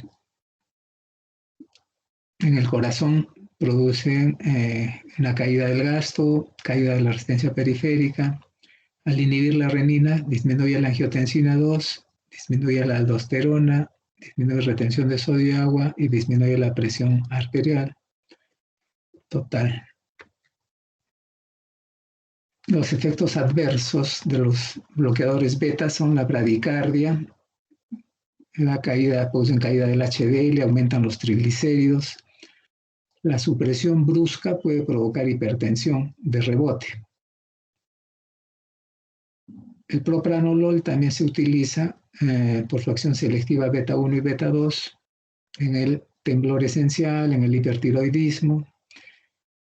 el corazón, producen una caída del gasto, caída de la resistencia periférica. Al inhibir la renina, disminuye la angiotensina 2, disminuye la aldosterona, disminuye la retención de sodio y agua y disminuye la presión arterial total. Los efectos adversos de los bloqueadores beta son la bradicardia, producen caída del HDL, aumentan los triglicéridos. La supresión brusca puede provocar hipertensión de rebote. El propranolol también se utiliza por su acción selectiva beta 1 y beta 2 en el temblor esencial, en el hipertiroidismo.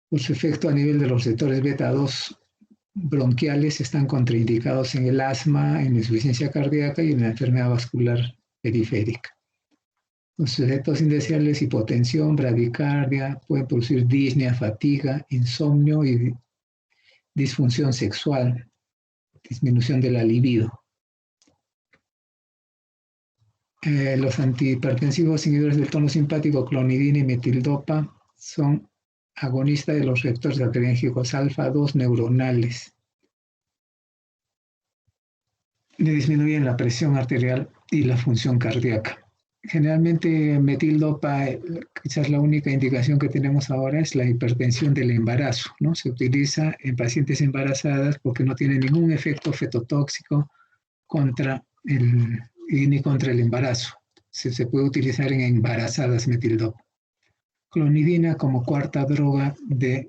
Por su efecto a nivel de los receptores beta 2 bronquiales, están contraindicados en el asma, en la insuficiencia cardíaca y en la enfermedad vascular periférica. Los efectos indeseables: hipotensión, bradicardia, pueden producir disnea, fatiga, insomnio y disfunción sexual, disminución de la libido. Los antihipertensivos inhibidores del tono simpático, clonidina y metildopa, son agonistas de los receptores adrenérgicos alfa 2 neuronales. Disminuyen la presión arterial y la función cardíaca. Generalmente metildopa, quizás la única indicación que tenemos ahora es la hipertensión del embarazo, ¿no? Se utiliza en pacientes embarazadas porque no tiene ningún efecto fetotóxico ni contra el embarazo. Se puede utilizar en embarazadas metildopa. Clonidina como cuarta droga de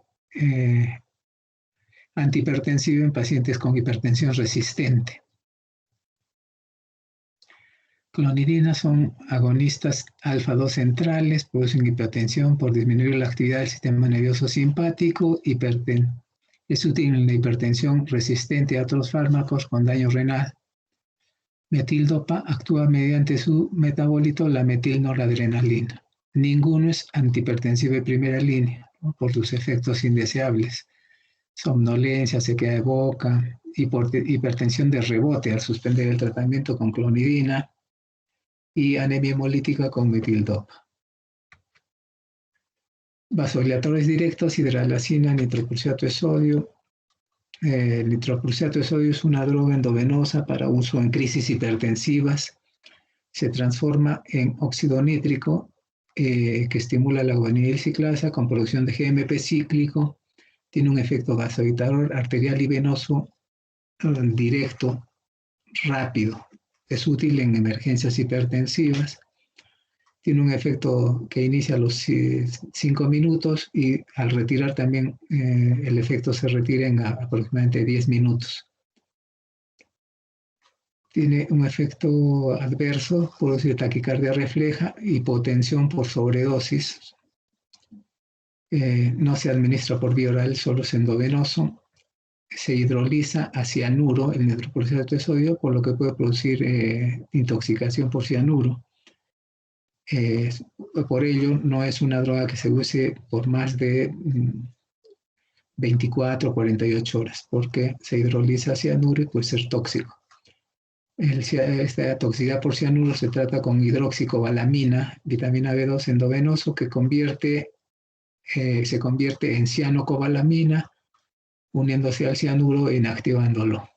antihipertensivo en pacientes con hipertensión resistente. Clonidina son agonistas alfa 2 centrales, producen hipertensión por disminuir la actividad del sistema nervioso simpático. Es útil en la hipertensión resistente a otros fármacos con daño renal. Metildopa actúa mediante su metabolito, la metilnoradrenalina. Ninguno es antihipertensivo de primera línea, ¿no?, por sus efectos indeseables. somnolencia, sequedad de boca, hipertensión de rebote al suspender el tratamiento con clonidina y anemia hemolítica con metildopa. Vasodilatores directos, hidralacina, nitroprusiato de sodio. El nitroprusiato de sodio es una droga endovenosa para uso en crisis hipertensivas. Se transforma en óxido nítrico que estimula la guanidil ciclasa con producción de GMP cíclico. Tiene un efecto vasodilatador arterial y venoso directo, rápido. Es útil en emergencias hipertensivas. Tiene un efecto que inicia a los 5 minutos y al retirar también el efecto se retira en aproximadamente 10 minutos. Tiene un efecto adverso, produce taquicardia refleja, hipotensión por sobredosis. No se administra por vía oral, solo es endovenoso. Se hidroliza a cianuro, el nitroprusiato de sodio, por lo que puede producir intoxicación por cianuro. Por ello, no es una droga que se use por más de 24 o 48 horas, porque se hidroliza a cianuro y puede ser tóxico. Esta toxicidad por cianuro se trata con hidroxicobalamina, vitamina B2 endovenoso, que se convierte en cianocobalamina, uniéndose al cianuro e inactivándolo.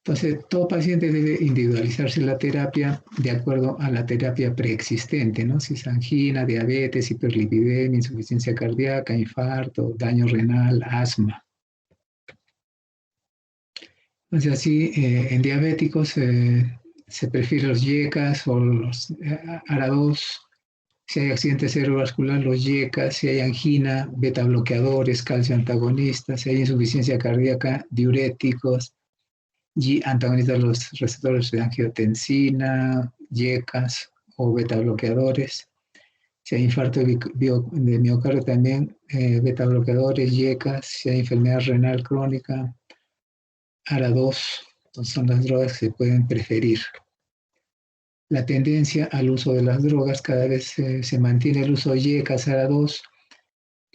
Entonces, todo paciente debe individualizarse la terapia de acuerdo a la terapia preexistente, ¿no? Si es angina, diabetes, hiperlipidemia, insuficiencia cardíaca, infarto, daño renal, asma. Entonces, así, en diabéticos se prefieren los YECAS o los ARA2. Si hay accidente cerebrovascular, los YECAS. Si hay angina, beta bloqueadores, calcio antagonistas. Si hay insuficiencia cardíaca, diuréticos. Y antagonistas los receptores de angiotensina, YECAS o beta bloqueadores. Si hay infarto de miocardio también, beta bloqueadores, YECAS. Si hay enfermedad renal crónica, ARA2, entonces son las drogas que se pueden preferir. La tendencia al uso de las drogas, cada vez se mantiene el uso de YECAS, ARA2.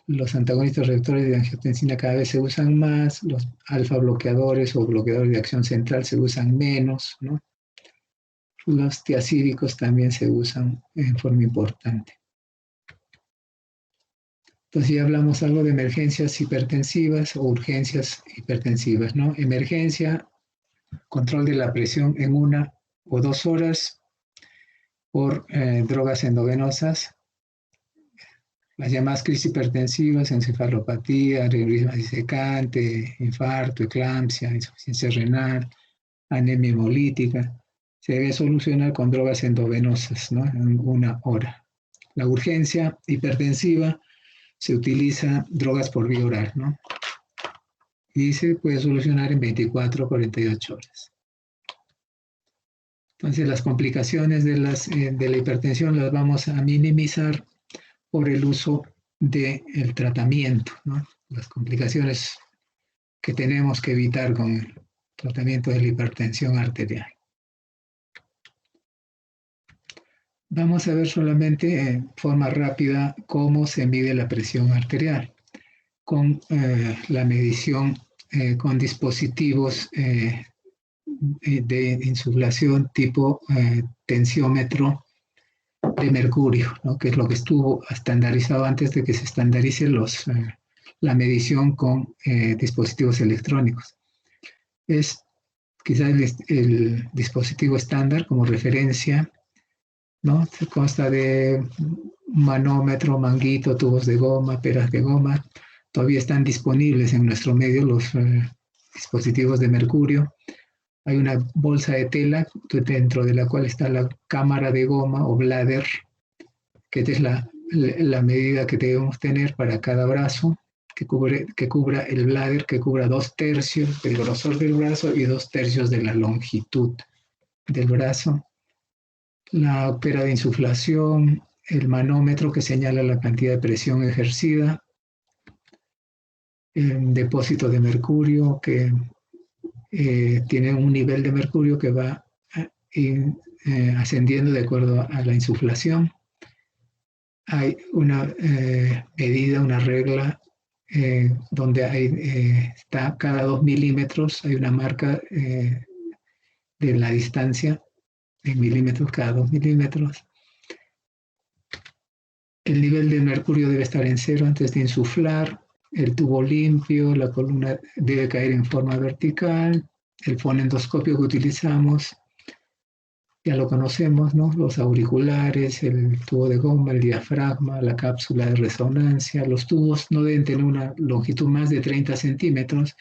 Los antagonistas receptores de angiotensina cada vez se usan más, los alfa bloqueadores o bloqueadores de acción central se usan menos, ¿no? Los tiazídicos también se usan en forma importante. Entonces ya hablamos algo de emergencias hipertensivas o urgencias hipertensivas, ¿no? Emergencia, control de la presión en 1 o 2 horas por drogas endovenosas. Las llamadas crisis hipertensivas, encefalopatía, aneurisma disecante, infarto, eclampsia, insuficiencia renal, anemia hemolítica, se debe solucionar con drogas endovenosas, ¿no? En 1 hora. La urgencia hipertensiva se utiliza drogas por vía oral, ¿no? Y se puede solucionar en 24 o 48 horas. Entonces, las complicaciones de la hipertensión las vamos a minimizar por el uso del tratamiento, ¿no? Las complicaciones que tenemos que evitar con el tratamiento de la hipertensión arterial. Vamos a ver solamente en forma rápida cómo se mide la presión arterial con la medición con dispositivos de insuflación tipo tensiómetro de mercurio, ¿no? Que es lo que estuvo estandarizado antes de que se estandarice la medición con dispositivos electrónicos. Es quizás el dispositivo estándar como referencia, ¿no? Se consta de manómetro, manguito, tubos de goma, peras de goma. Todavía están disponibles en nuestro medio los dispositivos de mercurio. Hay una bolsa de tela dentro de la cual está la cámara de goma o bladder, que es la medida que debemos tener para cada brazo, que cubra el bladder, que cubra 2/3 del grosor del brazo y 2/3 de la longitud del brazo. La pera de insuflación, el manómetro que señala la cantidad de presión ejercida, el depósito de mercurio que tiene un nivel de mercurio que va ascendiendo de acuerdo a la insuflación. Hay una medida, una regla donde está cada 2 milímetros, hay una marca de la distancia en milímetros cada 2 milímetros. El nivel de mercurio debe estar en 0 antes de insuflar, el tubo limpio, la columna debe caer en forma vertical, el fonendoscopio que utilizamos, ya lo conocemos, ¿no? Los auriculares, el tubo de goma, el diafragma, la cápsula de resonancia. Los tubos no deben tener una longitud más de 30 centímetros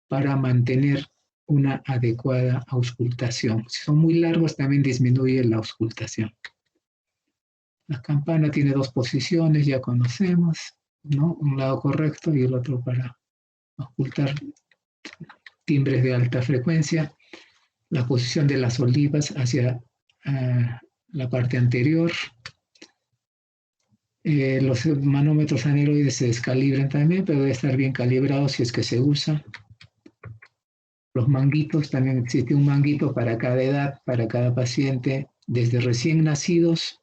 para mantener una adecuada auscultación. Si son muy largos, también disminuye la auscultación. La campana tiene 2 posiciones, ya conocemos, ¿no? Un lado correcto y el otro para auscultar timbres de alta frecuencia. La posición de las olivas hacia la parte anterior. Los manómetros aneroides se descalibran también, pero debe estar bien calibrados si es que se usa. Los manguitos, también existe un manguito para cada edad, para cada paciente, desde recién nacidos.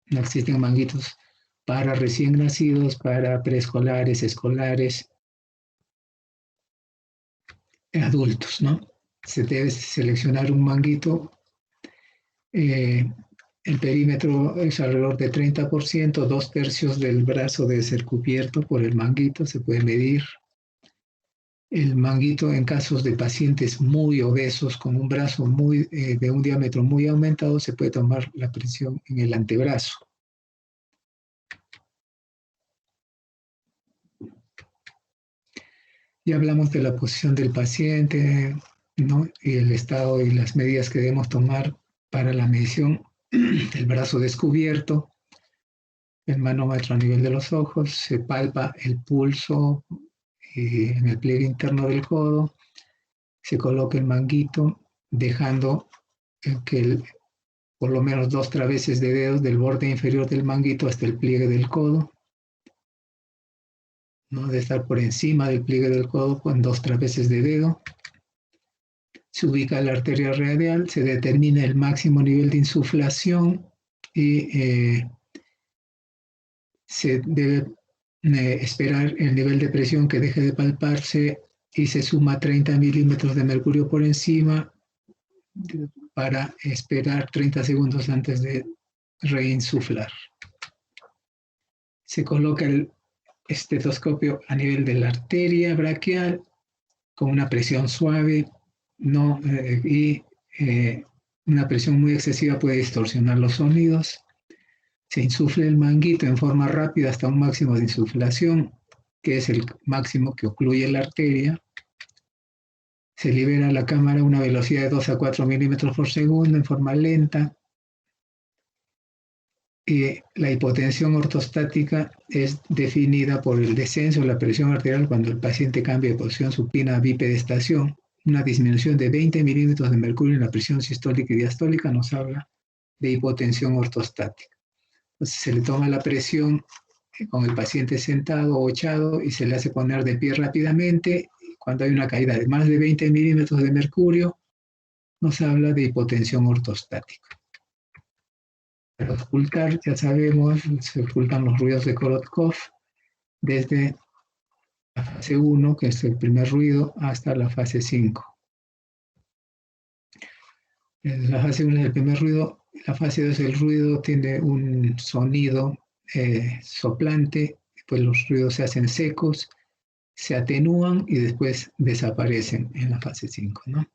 No existen manguitos para recién nacidos, para preescolares, escolares, adultos, ¿no? Se debe seleccionar un manguito. El perímetro es alrededor de 30%, 2/3 del brazo debe ser cubierto por el manguito, se puede medir. El manguito en casos de pacientes muy obesos con un brazo de un diámetro muy aumentado, se puede tomar la presión en el antebrazo. Ya hablamos de la posición del paciente, ¿no? Y el estado y las medidas que debemos tomar para la medición del brazo descubierto. El manómetro a nivel de los ojos, se palpa el pulso en el pliegue interno del codo, se coloca el manguito dejando que por lo menos 2 traveses de dedos del borde inferior del manguito hasta el pliegue del codo. No debe estar por encima del pliegue del codo con 2 traveses de dedo. Se ubica la arteria radial, se determina el máximo nivel de insuflación y se debe esperar el nivel de presión que deje de palparse y se suma 30 milímetros de mercurio por encima para esperar 30 segundos antes de reinsuflar. Se coloca el estetoscopio a nivel de la arteria braquial con una presión suave, una presión muy excesiva puede distorsionar los sonidos. Se insufla el manguito en forma rápida hasta un máximo de insuflación, que es el máximo que ocluye la arteria. Se libera la cámara a una velocidad de 2 a 4 milímetros por segundo en forma lenta. La hipotensión ortostática es definida por el descenso de la presión arterial cuando el paciente cambia de posición supina a bipedestación. Una disminución de 20 milímetros de mercurio en la presión sistólica y diastólica nos habla de hipotensión ortostática. Entonces se le toma la presión con el paciente sentado o echado y se le hace poner de pie rápidamente. Cuando hay una caída de más de 20 milímetros de mercurio, nos habla de hipotensión ortostática. Para ocultar, ya sabemos, se ocultan los ruidos de Korotkov desde la fase 1, que es el primer ruido, hasta la fase 5. La fase 1 es el primer ruido, la fase 2 el ruido tiene un sonido soplante, después los ruidos se hacen secos, se atenúan y después desaparecen en la fase 5, ¿no?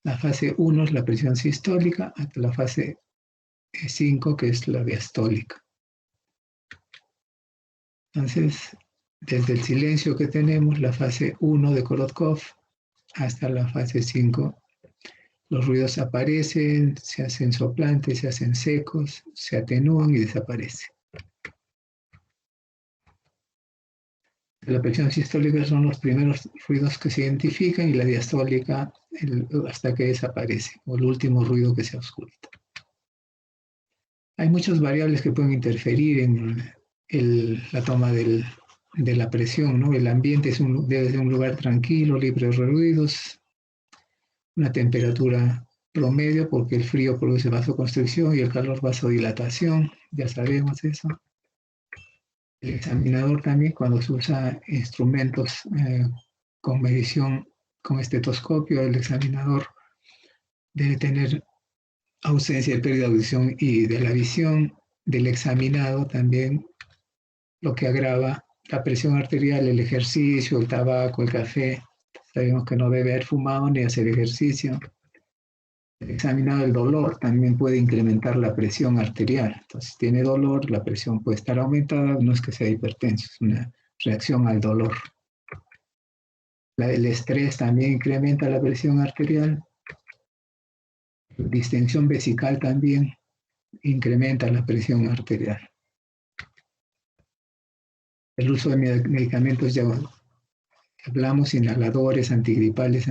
La fase 1 es la presión sistólica, hasta la fase 5, que es la diastólica. Entonces, desde el silencio que tenemos, la fase 1 de Korotkov, hasta la fase 5, los ruidos aparecen, se hacen soplantes, se hacen secos, se atenúan y desaparecen. La presión sistólica son los primeros ruidos que se identifican y la diastólica hasta que desaparece, o el último ruido que se ausculta. Hay muchas variables que pueden interferir en la toma de la presión, ¿no? El ambiente debe ser un lugar tranquilo, libre de ruidos, una temperatura promedio, porque el frío produce vasoconstricción y el calor vasodilatación, ya sabemos eso. El examinador también, cuando se usa instrumentos con medición con estetoscopio, el examinador debe tener ausencia de pérdida de audición y de la visión del examinado también, lo que agrava la presión arterial, el ejercicio, el tabaco, el café. Sabemos que no debe haber fumado ni hacer ejercicio. El examinado del dolor también puede incrementar la presión arterial. Entonces, si tiene dolor, la presión puede estar aumentada, no es que sea hipertenso, es una reacción al dolor. El estrés también incrementa la presión arterial. La distensión vesical también incrementa la presión arterial. El uso de medicamentos, ya hablamos, inhaladores, antigripales,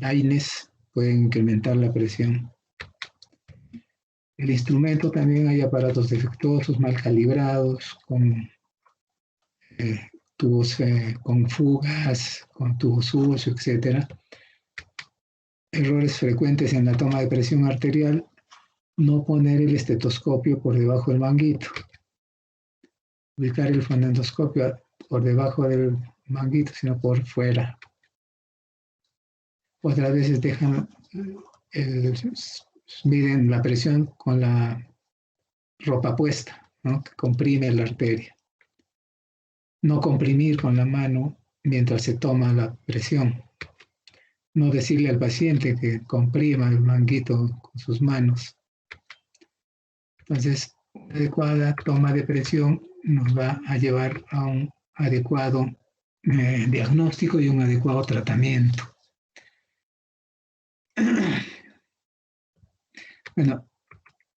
AINES, pueden incrementar la presión. El instrumento también, hay aparatos defectuosos, mal calibrados, con tubos con fugas, con tubos sucios, etc. Errores frecuentes en la toma de presión arterial: no poner el estetoscopio por debajo del manguito, ubicar el fonendoscopio por debajo del manguito, sino por fuera. Otras veces miden la presión con la ropa puesta, ¿no?, que comprime la arteria. No comprimir con la mano mientras se toma la presión. No decirle al paciente que comprima el manguito con sus manos. Entonces, una adecuada toma de presión nos va a llevar a un adecuado diagnóstico y un adecuado tratamiento. Bueno,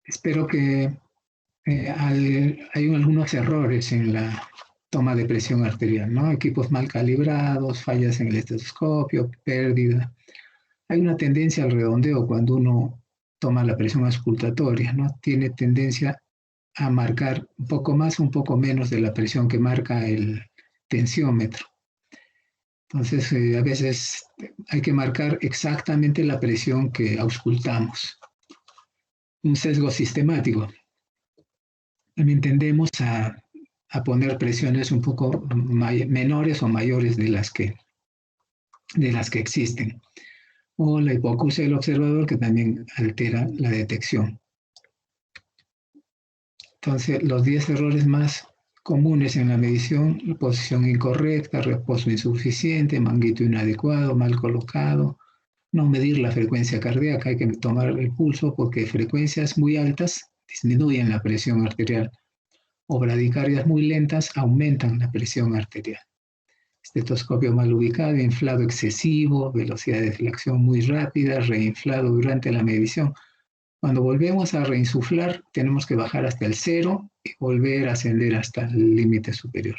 espero que hay algunos errores en la toma de presión arterial, ¿no? Equipos mal calibrados, fallas en el estetoscopio, pérdida. Hay una tendencia al redondeo cuando uno toma la presión auscultatoria, ¿no? Tiene tendencia a marcar un poco más o un poco menos de la presión que marca el tensiómetro. Entonces, a veces hay que marcar exactamente la presión que auscultamos. Un sesgo sistemático. También tendemos a poner presiones un poco menores o mayores de las que existen. O la hipoacusia del observador, que también altera la detección. Entonces, los 10 errores más comunes en la medición: posición incorrecta, reposo insuficiente, manguito inadecuado, mal colocado, no medir la frecuencia cardíaca. Hay que tomar el pulso porque frecuencias muy altas disminuyen la presión arterial, o bradicardias muy lentas aumentan la presión arterial. Estetoscopio mal ubicado, inflado excesivo, velocidad de deflexión muy rápida, reinflado durante la medición. Cuando volvemos a reinsuflar, tenemos que bajar hasta el 0 y volver a ascender hasta el límite superior.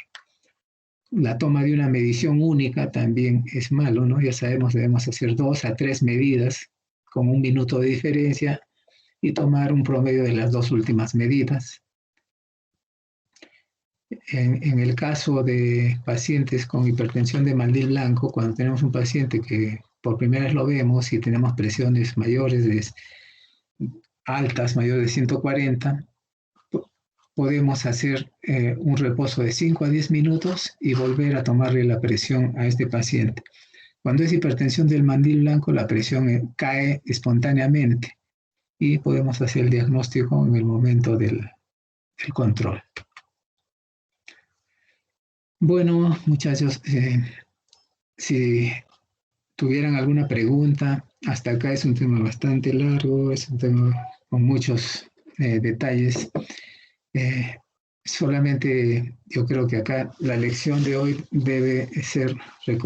La toma de una medición única también es malo, ¿no? Ya sabemos, debemos hacer 2 a 3 medidas con 1 minuto de diferencia y tomar un promedio de las 2 últimas medidas. En el caso de pacientes con hipertensión de mandil blanco, cuando tenemos un paciente que por primera vez lo vemos y tenemos presiones mayores altas, mayores de 140, podemos hacer un reposo de 5 a 10 minutos y volver a tomarle la presión a este paciente. Cuando es hipertensión del mandil blanco, la presión cae espontáneamente y podemos hacer el diagnóstico en el momento del control. Bueno, muchachos, si tuvieran alguna pregunta, hasta acá es un tema bastante largo, es un tema con muchos detalles. Solamente yo creo que acá la lección de hoy debe ser recordada.